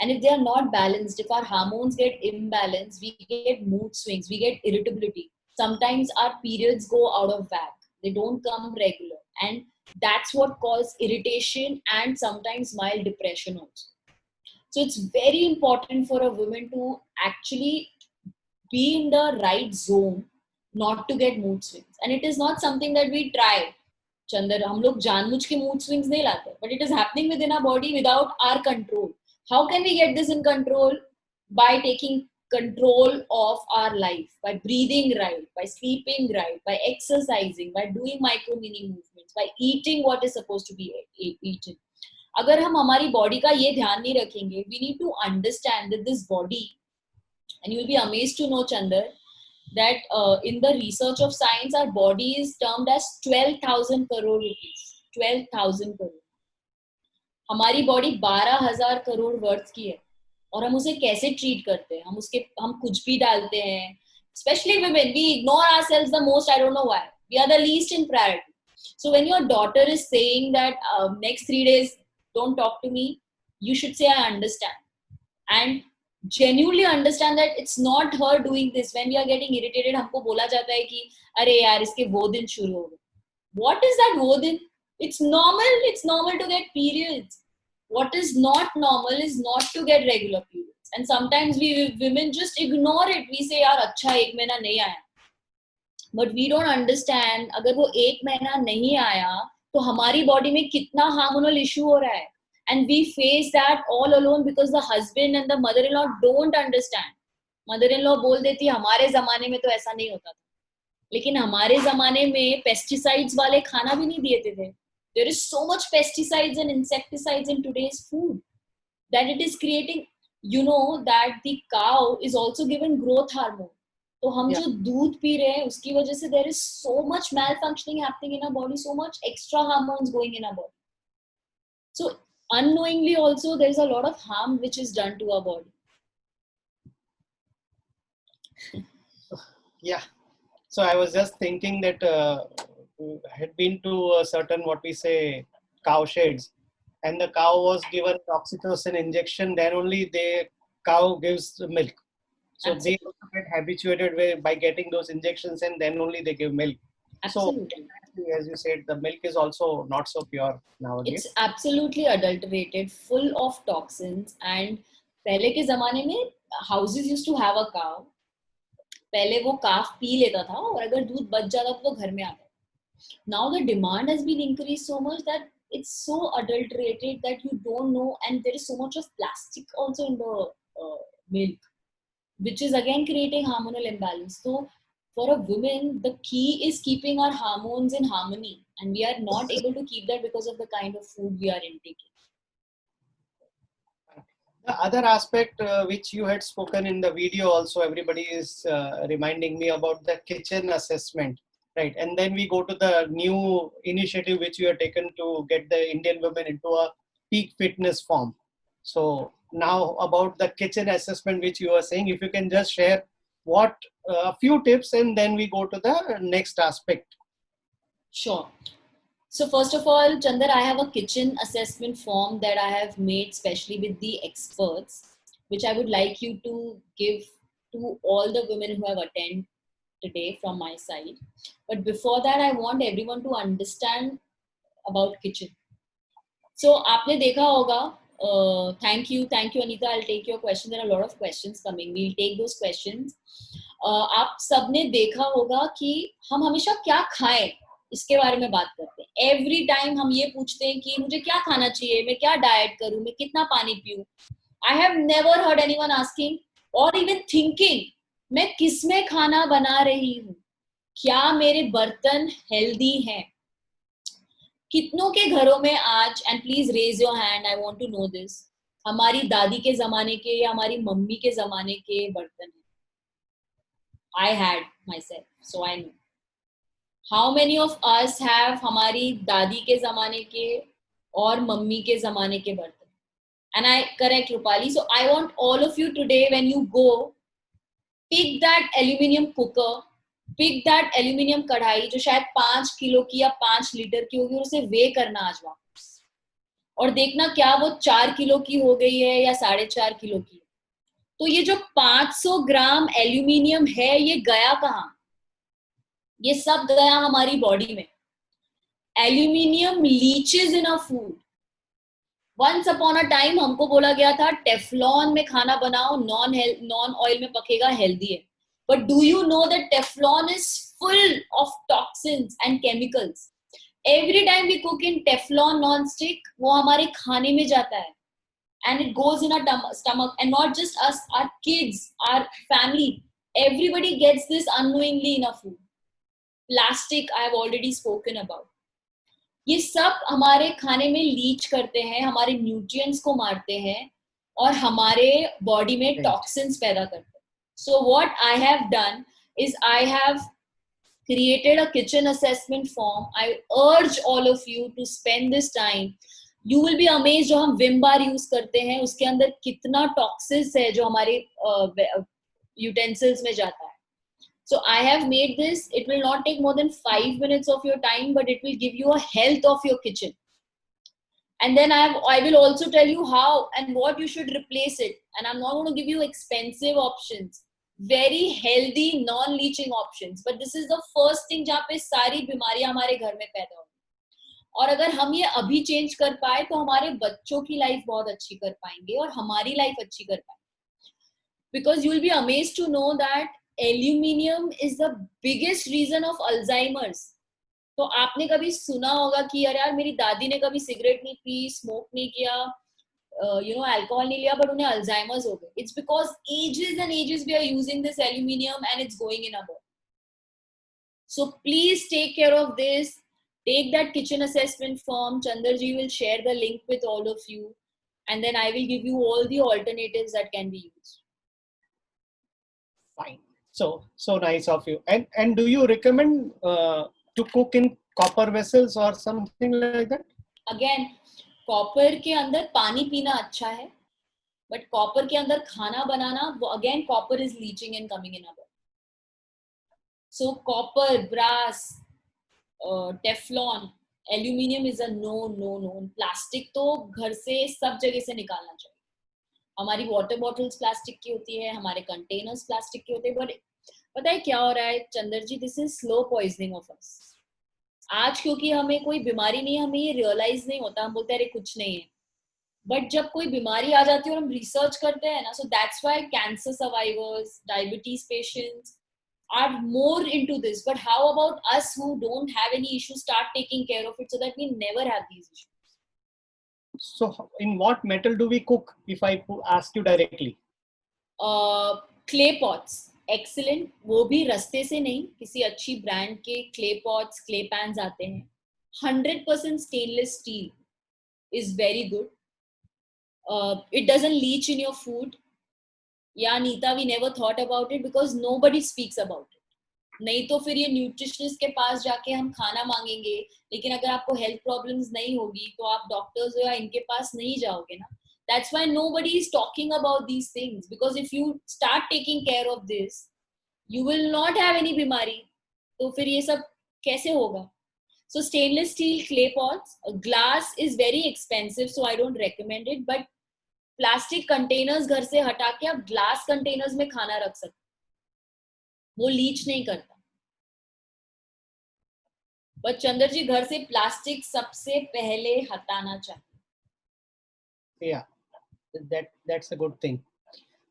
Speaker 4: And if they are not balanced, if our hormones get imbalanced, we get mood swings, we get irritability. Sometimes our periods go out of whack. They don't come regular. And that's what causes irritation and sometimes mild depression also. So it's very important for a woman to actually be in the right zone, not to get mood swings. And it is not something that we try. Chandar, हम लोग जानबूझ के mood swings नहीं लाते, but it is happening within our body without our control. How can we get this in control? By taking control of our life, by breathing right, by sleeping right, by exercising, by doing micro mini movements, by eating what is supposed to be eaten. अगर हम हमारी body का ये ध्यान नहीं रखेंगे, we need to understand that this body, and you will be amazed to know, Chandar, that in the research of science, our body is termed as 12,000 crore rupees. 12,000 crore. हमारी body 12,000 crore worth की है और हम उसे कैसे treat करते हैं, हम कुछ भी डालते हैं. Especially women, we ignore ourselves the most. I don't know why. We are the least in priority. So when your daughter is saying that next 3 days don't talk to me, you should say I understand, and genuinely understand that it's not her doing this. When we are getting irritated, हमको बोला जाता है कि अरे यार इसके वो दिन शुरू हो गए. What is that वो दिन? It's normal to get periods. What is not normal is not to get regular periods. And sometimes we women just ignore it. We say यार अच्छा 1 महीना नहीं आया. But we don't understand, अगर वो 1 महीना नहीं आया तो हमारी बॉडी में कितना हार्मोनल इशू हो रहा है. And we face that all alone because the husband and the mother-in-law don't understand. Mother-in-law बोल देती हमारे जमाने में तो ऐसा नहीं होता था. लेकिन हमारे जमाने में पेस्टिसाइड्स वाले खाना भी नहीं देते थे. There is so much pesticides and insecticides in today's food that it is creating, that the cow is also given growth hormone. तो हम जो दूध पी रहे हैं उसकी वजह से there is so much malfunctioning happening in our body, so much extra hormones going in our body. So unknowingly also there is a lot of harm which is done to our body.
Speaker 1: Yeah. So I was just thinking that had been to a certain, what we say, cow sheds, and the cow was given oxytocin injection, then only the cow gives milk. So
Speaker 4: Absolutely.
Speaker 1: they also get habituated by getting those injections, and then only they give milk.
Speaker 4: Absolutely.
Speaker 1: So as you said, the milk is also not so pure nowadays.
Speaker 4: It's absolutely adulterated, full of toxins. And पहले के ज़माने में houses used to have a cow. पहले वो calf P लेता था और अगर दूध बच जाता तो घर में आता. Now the demand has been increased so much that it's so adulterated that you don't know, and there is so much of plastic also in the milk, which is again creating hormonal imbalance. So for a woman, the key is keeping our hormones in harmony, and we are not able to keep that because of the kind of food we are intaking.
Speaker 1: The other aspect which you had spoken in the video also, everybody is reminding me about the kitchen assessment, right? And then we go to the new initiative which you have taken to get the Indian women into a peak fitness form. So now about the kitchen assessment which you are saying, if you can just share what a few tips, and then we go to the next aspect.
Speaker 4: Sure. So first of all, Chandar, I have a kitchen assessment form that I have made specially with the experts, which I would like you to give to all the women who have attended today from my side. But before that, I want everyone to understand about kitchen. So आपने देखा होगा, thank you Anita, I'll take your question. There are a lot of questions coming. We'll take those questions. आप सबने देखा होगा कि हम हमेशा क्या खाएं इसके बारे में बात करते हैं. एवरी टाइम हम ये पूछते हैं कि मुझे क्या खाना चाहिए, मैं क्या डाइट करूं, मैं कितना पानी पीऊं. I have never heard anyone asking or even thinking मैं किस में खाना बना रही हूं, क्या मेरे बर्तन हेल्दी हैं. कितनों के घरों में आज, and please raise your hand, I want to know this, हमारी दादी के जमाने के या हमारी मम्मी के जमाने के बर्तन हैं. I had myself, so I know. How many of us have हमारी दादी के ज़माने के और मम्मी के ज़माने के बर्तन? And I correct Rupali. So I want all of you today, when you go, pick that aluminium cooker, pick that aluminium कढ़ाई जो शायद 5 किलो की या 5 लीटर की होगी, और उसे वे करना आज वापस, और देखना क्या वो 4 किलो की हो गई है या 4.5 किलो की. तो ये जो 500 ग्राम एल्यूमिनियम है, ये गया कहाँ? ये सब गया हमारी बॉडी में. Aluminium leaches in a food. Once upon a time हमको बोला गया था टेफ्लॉन में खाना बनाओ, नॉन ऑयल में पकेगा, हेल्दी है. But do you know that Teflon is full of toxins and chemicals. Every time we cook in Teflon non stick, वो हमारे खाने में जाता है, and it goes in our stomach, and not just us, our kids, our family, everybody gets this unknowingly in our food. Plastic I have already spoken about. ये सब हमारे खाने में लीच करते हैं, हमारे न्यूट्रिएंट्स को मारते हैं और हमारे बॉडी में टॉक्सिन्स पैदा करते हैं. So what I have done is I have created a kitchen assessment form. I urge all of you to spend this time. You will be amazed जो हम विम बार यूज करते हैं उसके अंदर कितना टॉक्सिन्स है जो हमारे यूटेंसिल्स में जाता है. So I have made this. It will not take more than 5 minutes of your time, but it will give you a health of your kitchen. And then I will also tell you how and what you should replace it. And I'm not going to give you expensive options. Very healthy, non-leaching options. But this is the first thing जहाँ पे सारी बीमारियां हमारे घर में पैदा होती. और अगर हम ये अभी चेंज कर पाए तो हमारे बच्चों की लाइफ बहुत अच्छी कर पाएंगे और हमारी लाइफ अच्छी कर पाएंगे. Because you will be amazed to know that aluminium is the biggest reason of Alzheimer's. तो आपने कभी सुना होगा कि यार मेरी दादी ने कभी सिगरेट नहीं पी, स्मोक नहीं किया, अल्कोहल नहीं लिया, बट उन्हें अल्जाइमर्स हो गए. It's because ages and ages we are using this aluminium and it's going in our body. So please take care of this. Take that kitchen assessment form. Chandarji will share the link with all of you, and then I will give you all the alternatives that can be used.
Speaker 1: Fine. So nice of you. And do you recommend to cook in copper vessels or something like that?
Speaker 4: Again, copper के अंदर पानी पीना अच्छा है, but copper के अंदर खाना बनाना, वो again copper is leaching and coming in our. So copper, brass, Teflon, aluminium is a no. Plastic तो घर से सब जगह से निकालना चाहिए. हमारी वाटर बॉटल्स प्लास्टिक की होती है, हमारे कंटेनर्स प्लास्टिक के होते हैं. बट पता है क्या हो रहा है Chandar ji, this is slow poisoning of us. आज क्योंकि हमें कोई बीमारी नहीं, हमें ये रियलाइज नहीं होता, हम बोलते हैं अरे कुछ नहीं है. बट जब कोई बीमारी आ जाती है और हम रिसर्च करते हैं ना, so that's why cancer survivors, diabetes patients are more into this. But how about us who don't have any issues start taking care of it so that we never have these issues?
Speaker 1: So in what metal do we cook, if I ask you directly?
Speaker 4: Clay pots, excellent. वो भी रस्ते से नहीं, किसी अच्छी brand के clay pots, clay pans आते हैं. 100% stainless steel is very good. It doesn't leach in your food. या Nita, we never thought about it because nobody speaks about it. नहीं तो फिर ये न्यूट्रिशनिस्ट के पास जाके हम खाना मांगेंगे, लेकिन अगर आपको हेल्थ प्रॉब्लम्स नहीं होगी तो आप डॉक्टर्स या इनके पास नहीं जाओगे ना. That's why nobody is talking about these things, because if you start taking care of this, you will not have any बीमारी. तो फिर ये सब कैसे होगा? So stainless steel clay pots, glass is very expensive, so I don't recommend it. But plastic containers घर से हटा के आप ग्लास कंटेनर्स में खाना रख सकते, वो लीच नहीं करता. बट चंदर जी, घर से प्लास्टिक सबसे पहले हटाना चाहिए.
Speaker 1: Yeah, that's a good thing,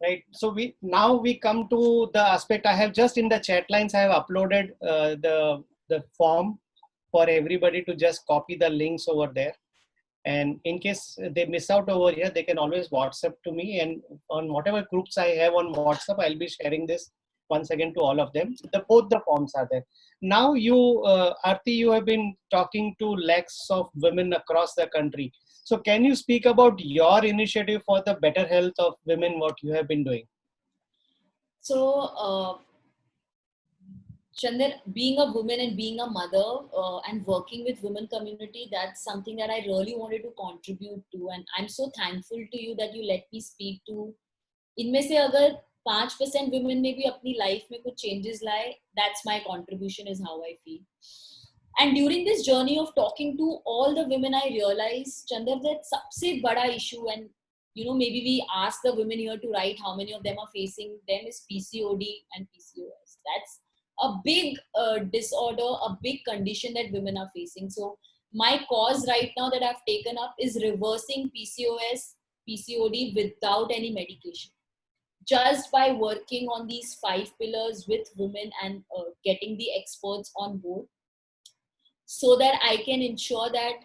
Speaker 1: right? So we come to the aspect. I have just in the chat lines, I have uploaded the form for everybody to just copy the links over there. And in case they miss out over here, they can always WhatsApp to me, and on whatever groups I have on WhatsApp, I'll be sharing this once again to all of them. Both the forms are there. Now you, Aarti, you have been talking to lakhs of women across the country. So can you speak about your initiative for the better health of women, what you have been doing?
Speaker 4: So Chandar, being a woman and being a mother and working with women community, that's something that I really wanted to contribute to, and I'm so thankful to you that you let me speak to. इनमें से अगर 5% women ने भी अपनी life में कुछ changes लाए, that's my contribution, is how I feel. And during this journey of talking to all the women, I realized, Chandar, that सबसे बड़ा issue, and maybe we ask the women here to write how many of them are facing them, is PCOD and PCOS. That's a big disorder, a big condition that women are facing. So my cause right now that I've taken up is reversing PCOS, PCOD without any medication. Just by working on these 5 pillars with women and getting the experts on board, so that I can ensure that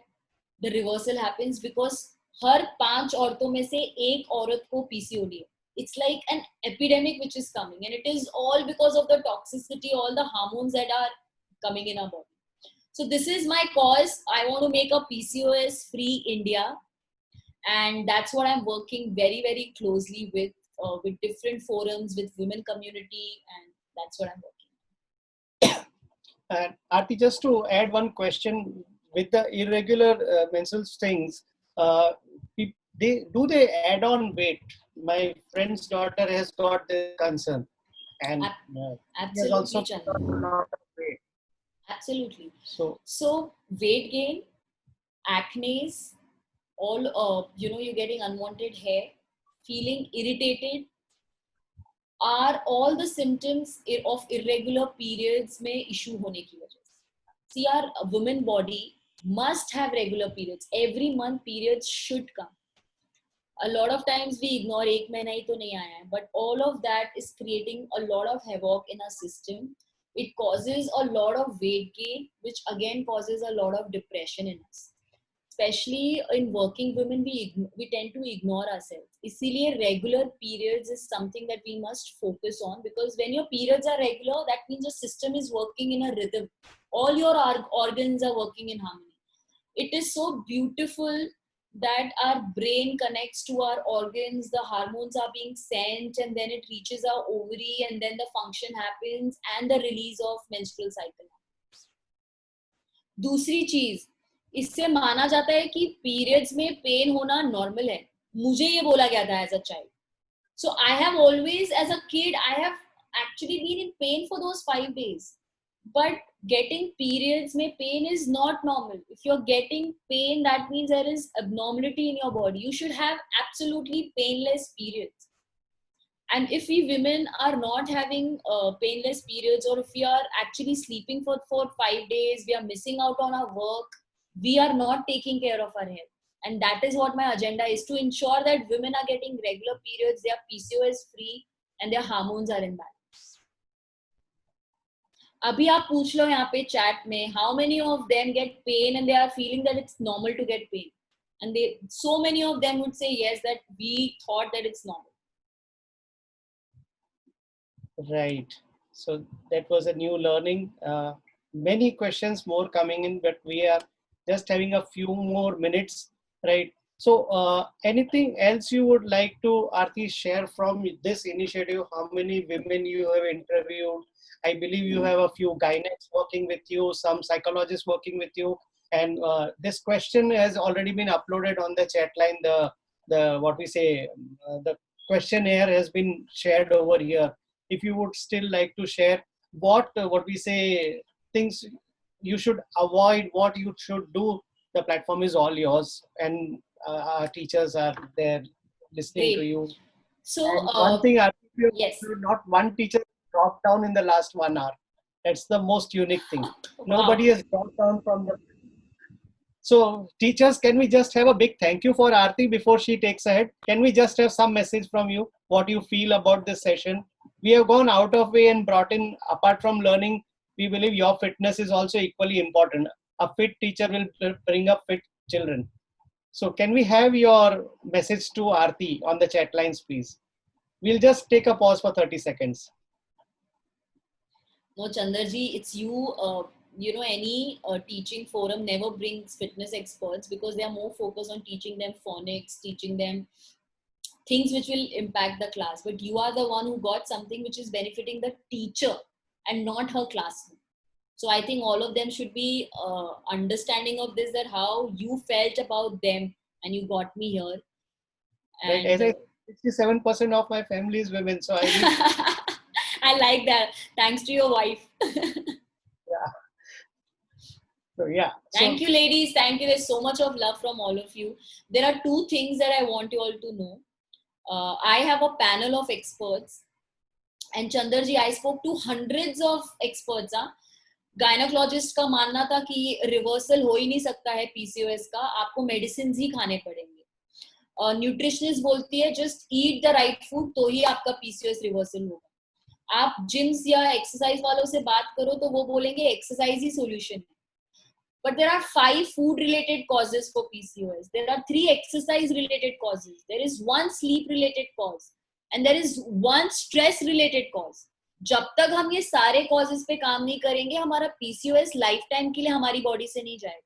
Speaker 4: the reversal happens, because हर 5 औरतों में से एक औरत को PCOD है. It's like an epidemic which is coming, and it is all because of the toxicity, all the hormones that are coming in our body. So this is my cause. I want to make a PCOS free India, and that's what I'm working very, very closely with different forums, with women community, and that's what I'm working.
Speaker 1: And Aarti, just to add one question, with the irregular menstrual things, they add on weight? My friend's daughter has got the concern, and she has also
Speaker 4: Absolutely,
Speaker 1: put on a lot of weight.
Speaker 4: Absolutely.
Speaker 1: So
Speaker 4: Weight gain, acne, all you're getting unwanted hair, feeling irritated, are all the symptoms of irregular periods में issue होने की वजह से. See, our women body must have regular periods. Every month periods should come. A lot of times we ignore एक महीना ही तो नहीं आया है, but all of that is creating a lot of havoc in our system. It causes a lot of weight gain, which again causes a lot of depression in us. Especially in working women, we tend to ignore ourselves. इसीलिए regular periods is something that we must focus on, because when your periods are regular, that means your system is working in a rhythm. All your organs are working in harmony. It is so beautiful that our brain connects to our organs, the hormones are being sent, and then it reaches our ovary, and then the function happens, and the release of menstrual cycle happens. दूसरी चीज, इससे माना जाता है कि periods में pain होना normal है. मुझे ये बोला गया था as a child. So I have always, as a kid, I have actually been in pain for those 5 days. But getting periods में pain is not normal. If you're getting pain, that means there is abnormality in your body. You should have absolutely painless periods. And if we women are not having painless periods, or if we are actually sleeping for 5 days, we are missing out on our work, we are not taking care of our health. And that is what my agenda is, to ensure that women are getting regular periods, they are PCOS free, and their hormones are in balance. अभी आप पूछ लो यहाँ पे chat में, how many of them get pain and they are feeling that it's normal to get pain? And so many of them would say yes, that we thought that it's normal.
Speaker 1: right. So that was a new learning. Many questions more coming in, but we are just having a few more minutes, right? So anything else you would like to, Aarti, share from this initiative? How many women you have interviewed? I believe you have a few gynecologists working with you, some psychologists working with you, and this question has already been uploaded on the chat line. The questionnaire has been shared over here. If you would still like to share what things you should avoid, what you should do, the platform is all yours, and our teachers are there listening to you.
Speaker 4: So
Speaker 1: one thing,
Speaker 4: yes,
Speaker 1: not one teacher dropped down in the last 1 hour. That's the most unique thing. Nobody has dropped down from the. So teachers, can we just have a big thank you for Aarti before she takes ahead? Can we just have some message from you, what you feel about this session? We have gone out of way and brought in, apart from learning, we believe your fitness is also equally important. A fit teacher will bring up fit children. So can we have your message to Aarti on the chat lines, please? We'll just take a pause for 30 seconds.
Speaker 4: No, Chandarji, it's you. Any teaching forum never brings fitness experts, because they are more focused on teaching them phonics, teaching them things which will impact the class. But you are the one who got something which is benefiting the teacher. and not her classroom. So I think all of them should be understanding of this, that how you felt about them and you got me here.
Speaker 1: Right.
Speaker 4: And
Speaker 1: As I 67% of my family is women, so I really,
Speaker 4: I like that. Thanks to your wife.
Speaker 1: yeah. So yeah.
Speaker 4: Thank you, ladies. Thank you. There's so much of love from all of you. There are two things that I want you all to know. I have a panel of experts, and Chandarji, I spoke to hundreds of experts. Gynaecologist का मानना था कि reversal हो ही नहीं सकता है PCOS का, आपको मेडिसिन ही खाने पड़ेंगे. न्यूट्रिशनिस्ट बोलती है just eat the right food तो ही आपका पीसीओएस रिवर्सल होगा. आप जिम्स या एक्सरसाइज वालों से बात करो तो वो बोलेंगे एक्सरसाइज ही सॉल्यूशन है. But there are 5 food-related causes for PCOS. There are 3 exercise-related causes. There is 1 sleep-related cause. And there is 1 stress-related cause. जब तक हम ये सारे causes पे काम नहीं करेंगे, हमारा PCOS lifetime के लिए हमारी body से नहीं जाएगा.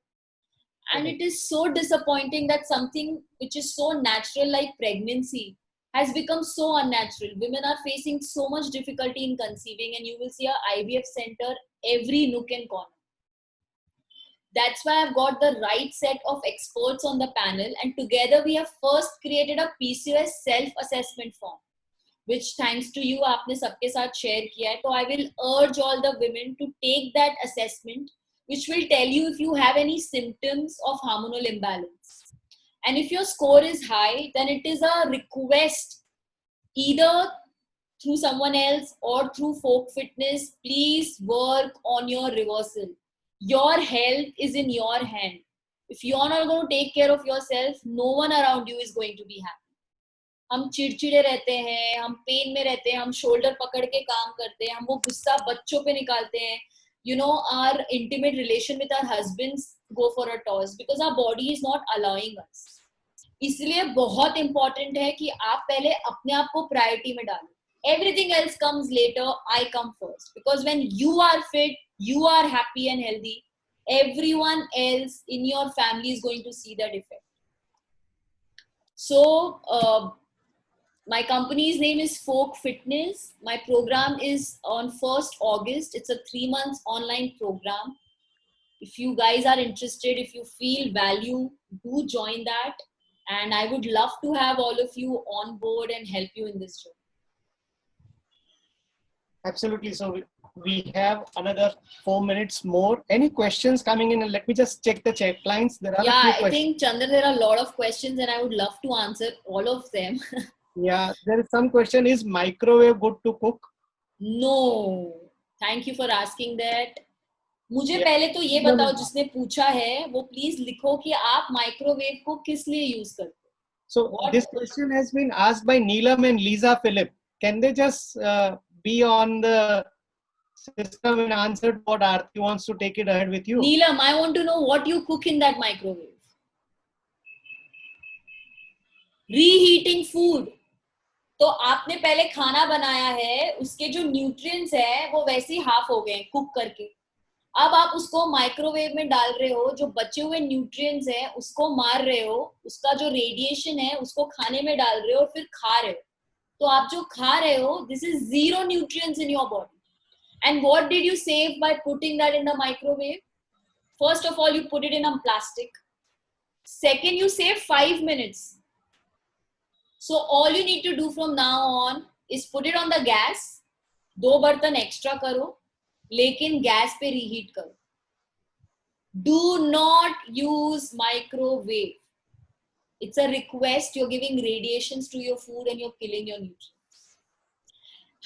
Speaker 4: And it is so disappointing that something which is so natural like pregnancy has become so unnatural. Women are facing so much difficulty in conceiving, and you will see a IVF center every nook and corner. That's why I've got the right set of experts on the panel, and together we have first created a PCOS self-assessment form, which thanks to you, आपने सबके साथ share किया है. So I will urge all the women to take that assessment, which will tell you if you have any symptoms of hormonal imbalance. And if your score is high, then it is a request, either through someone else or through folk fitness, please work on your reversal. Your health is in your hand. If you're not going to take care of yourself, no one around you is going to be happy. हम चिड़चिड़े रहते हैं, हम pen में रहते हैं, हम shoulder पकड़ के काम करते हैं, हम वो गुस्सा बच्चों पे निकालते हैं. You know, our intimate relation with our husbands go for a toss because our body is not allowing us. इसलिए बहुत important है कि आप पहले अपने आप को priority में डालें. Everything else comes later. I come first, because when you are fit, you are happy and healthy, everyone else in your family is going to see that effect. So my company's name is Folk Fitness. My program is on 1st August. It's a 3 months online program. If you guys are interested, if you feel value, do join that. And I would love to have all of you on board and help you in this journey.
Speaker 1: Absolutely. So we have another 4 minutes more. Any questions coming in? Let me just check the chat lines. There are
Speaker 4: Yeah, I think, Chandra, there are a lot of questions and I would love to answer all of them.
Speaker 1: Yeah, there is some question. Is microwave good to cook?
Speaker 4: No. Thank you for asking that. मुझे पहले तो ये बताओ, जिसने पूछा है वो please लिखो कि आप माइक्रोवेव को किस लिए यूज करते हो.
Speaker 1: So this question has been asked by Neelam and Lisa Philip. Can they just be on the system and answer what Aarti wants to take it ahead with you?
Speaker 4: Neelam, I want to know what you cook in that microwave. Reheating food. तो आपने पहले खाना बनाया है, उसके जो nutrients है वो वैसे ही हाफ हो गए कुक करके. अब आप उसको माइक्रोवेव में डाल रहे हो, जो बचे हुए न्यूट्रिएंट्स हैं उसको मार रहे हो, उसका जो रेडिएशन है उसको खाने में डाल रहे हो और फिर खा रहे हो. तो आप जो खा रहे हो, this is 0 nutrients in your body. And what did you save by putting that in the microwave? First of all, you put it in a plastic. Second, you save 5 minutes. So all you need to do from now on is put it on the gas. 2 बर्तन extra करो, लेकिन gas पे reheat करो. Do not use microwave. It's a request. You're giving radiations to your food and you're killing your nutrients.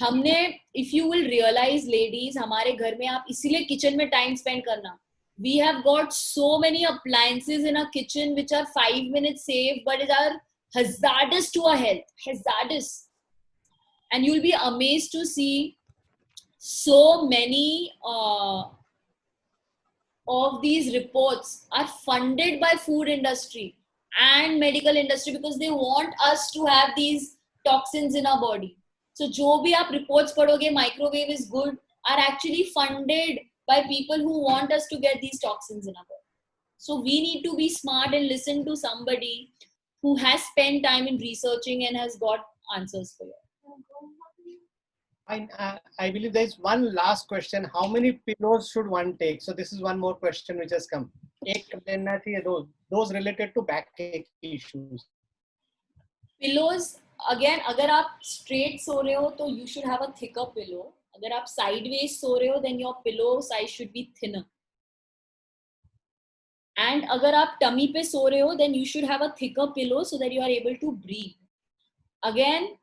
Speaker 4: हमने, if you will realize, ladies, हमारे घर में आप इसीलिए kitchen में time spend करना. We have got so many appliances in our kitchen which are 5 minutes safe, but it are hazardous to our health. Hazardous. And you'll be amazed to see so many of these reports are funded by food industry and medical industry because they want us to have these toxins in our body. So जो भी आप reports पढ़ोगे microwave is good are actually funded by people who want us to get these toxins in our body. So we need to be smart and listen to somebody who has spent time in researching and has got answers for you.
Speaker 1: I believe there is one last question. How many pillows should one take? So this is one more question which has come. एक लेना चाहिए, those related to backache issues.
Speaker 4: Pillows, again, अगर आप straight सो रहे हो तो you should have a thicker pillow. अगर आप sideways सो रहे हो then your pillow size should be thinner. And अगर आप tummy पे सो रहे हो then you should have a thicker pillow so that you are able to breathe. Again,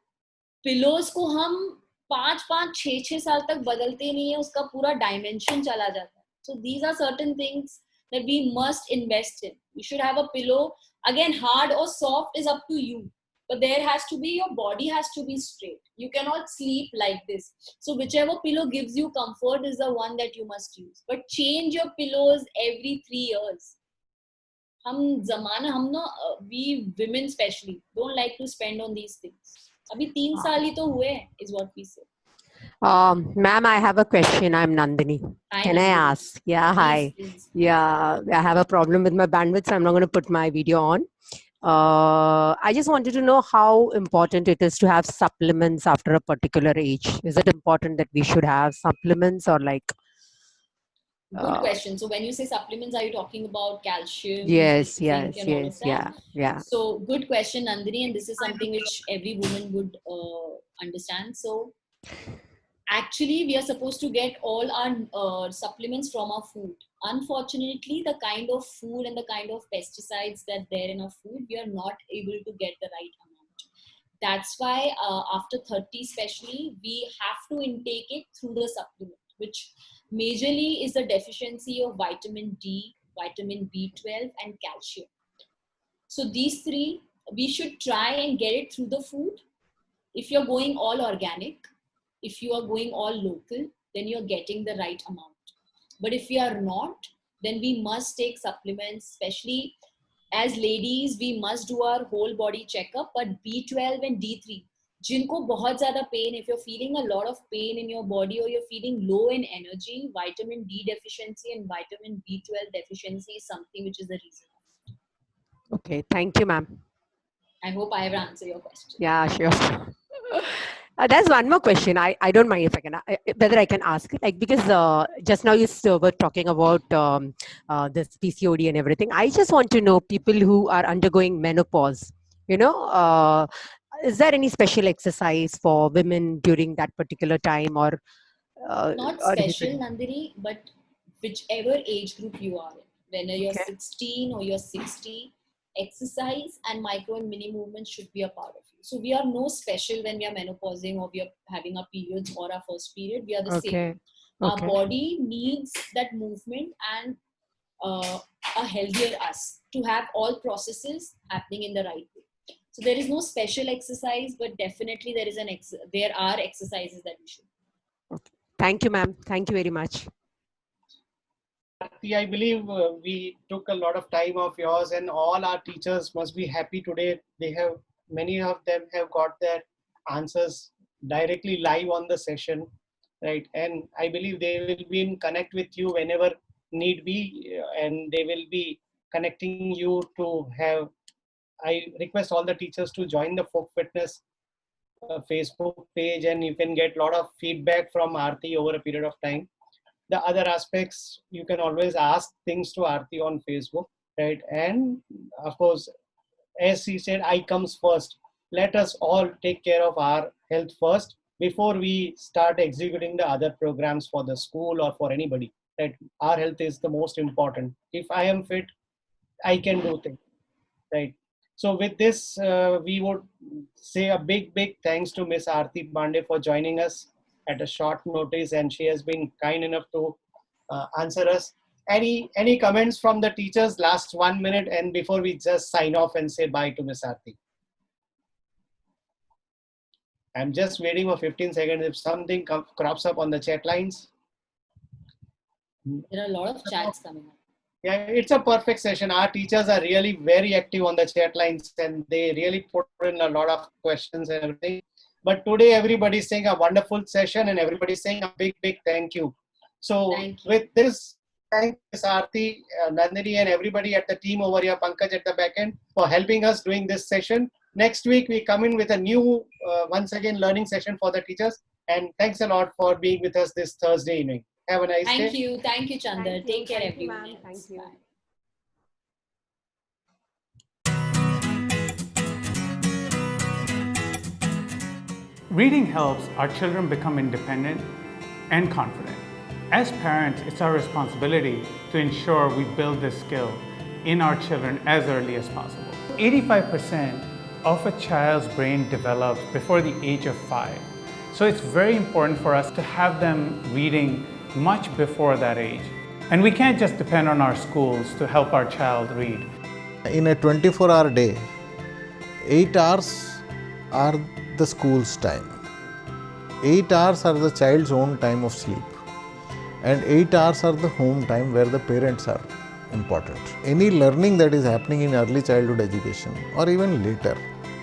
Speaker 4: pillows को हम 5-6 साल तक बदलते नहीं है, उसका पूरा dimension चला जाता है. So these are certain things that we must invest in. You should have a pillow. Again, hard or soft is up to you. But there has to be, your body has to be straight. You cannot sleep like this. So whichever pillow gives you comfort is the one that you must use. But change your pillows every 3 years. We women especially don't like to spend on these things. Abhi 3 saal hi to hue hai, is what we say.
Speaker 11: Ma'am, I have a question. I'm Nandini.
Speaker 4: Hi,
Speaker 11: Can I
Speaker 4: Nandini.
Speaker 11: ask? Yeah, hi.
Speaker 4: Please.
Speaker 11: Yeah, I have a problem with my bandwidth, so I'm not going to put my video on. I just wanted to know how important it is to have supplements after a particular age. Is it important that we should have supplements or like?
Speaker 4: Good question. So when you say supplements, are you talking about calcium?
Speaker 11: Yes,
Speaker 4: zinc,
Speaker 11: yes,
Speaker 4: and all of
Speaker 11: yes,
Speaker 4: that?
Speaker 11: yeah.
Speaker 4: So good question, Nandini, and this is something which every woman would understand. So actually, we are supposed to get all our supplements from our food. Unfortunately, the kind of food and the kind of pesticides that there in our food, we are not able to get the right amount. That's why after 30 especially, we have to intake it through the supplement, which majorly is the deficiency of vitamin D, vitamin B12 and calcium. So these three, we should try and get it through the food. If you're going all organic, if you are going all local, then you're getting the right amount. But if we are not, then we must take supplements, especially as ladies, we must do our whole body checkup. But B12 and D3, जिनको बहुत ज़्यादा pain, if you're feeling a lot of pain in your body or you're feeling low in energy, vitamin D deficiency and vitamin B12 deficiency is something which is the reason.
Speaker 11: Okay, thank you, ma'am.
Speaker 4: I hope I have answered your question.
Speaker 11: Yeah, sure. There's one more question. I don't mind if I can, whether I can ask it, like, because just now you were talking about this PCOD and everything. I just want to know, people who are undergoing menopause, is there any special exercise for women during that particular time, or
Speaker 4: not
Speaker 11: or
Speaker 4: special, Nandini, but whichever age group you are in, whether you're 16 or you're 60, exercise and micro and mini movements should be a part of you. So we are no special when we are menopausing or we are having our periods or our first period. We are the same. Our body needs that movement and a healthier us to have all processes happening in the right way. So there is no special exercise, but definitely there are exercises that we should.
Speaker 11: Okay. Thank you, ma'am. Thank you very much.
Speaker 1: I believe we took a lot of time of yours, and all our teachers must be happy today. Many of them have got their answers directly live on the session, right? And I believe they will be in connect with you whenever need be, and they will be connecting you to have. I request all the teachers to join the Folk Fitness Facebook page, and you can get a lot of feedback from Aarti over a period of time. The other aspects, you can always ask things to Aarti on Facebook, right? And of course, as he said, I comes first. Let us all take care of our health first before we start executing the other programs for the school or for anybody, right? Our health is the most important. If I am fit, I can do things, right? So with this, we would say a big thanks to Miss Aarti Pandey for joining us at a short notice, and she has been kind enough to answer us. Any comments from the teachers? Last 1 minute, and before we just sign off and say bye to Miss Aarti. I'm just waiting for 15 seconds. If something crops up on the chat lines.
Speaker 4: There are a lot of chats coming up.
Speaker 1: Yeah, it's a perfect session. Our teachers are really very active on the chat lines, and they really put in a lot of questions and everything. But today, everybody's saying a wonderful session, and everybody's saying a big thank you. So with this, thank Ms. Aarti, Nandini, and everybody at the team over here, Pankaj at the back end, for helping us doing this session. Next week, we come in with a new, once again, learning session for the teachers. And thanks a lot for being with us this Thursday evening. Have a nice day.
Speaker 4: Thank you, Chandar.
Speaker 11: Thank you.
Speaker 4: Take care,
Speaker 11: Thank you,
Speaker 4: everyone.
Speaker 11: ma'am. Thank you.
Speaker 4: Bye.
Speaker 7: Reading helps our children become independent and confident. As parents, it's our responsibility to ensure we build this skill in our children as early as possible. 85% of a child's brain develops before the age of 5. So it's very important for us to have them reading much before that age. And we can't just depend on our schools to help our child read.
Speaker 12: In a 24-hour day, 8 hours are the school's time. 8 hours are the child's own time of sleep. And 8 hours are the home time where the parents are important. Any learning that is happening in early childhood education or even later,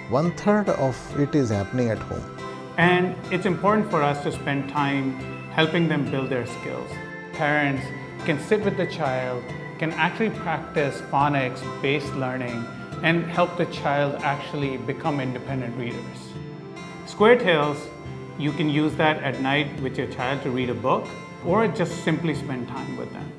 Speaker 12: 1/3 of it is happening at home.
Speaker 7: And it's important for us to spend time helping them build their skills. Parents can sit with the child, can actually practice phonics-based learning, and help the child actually become independent readers. Square Tales, you can use that at night with your child to read a book, or just simply spend time with them.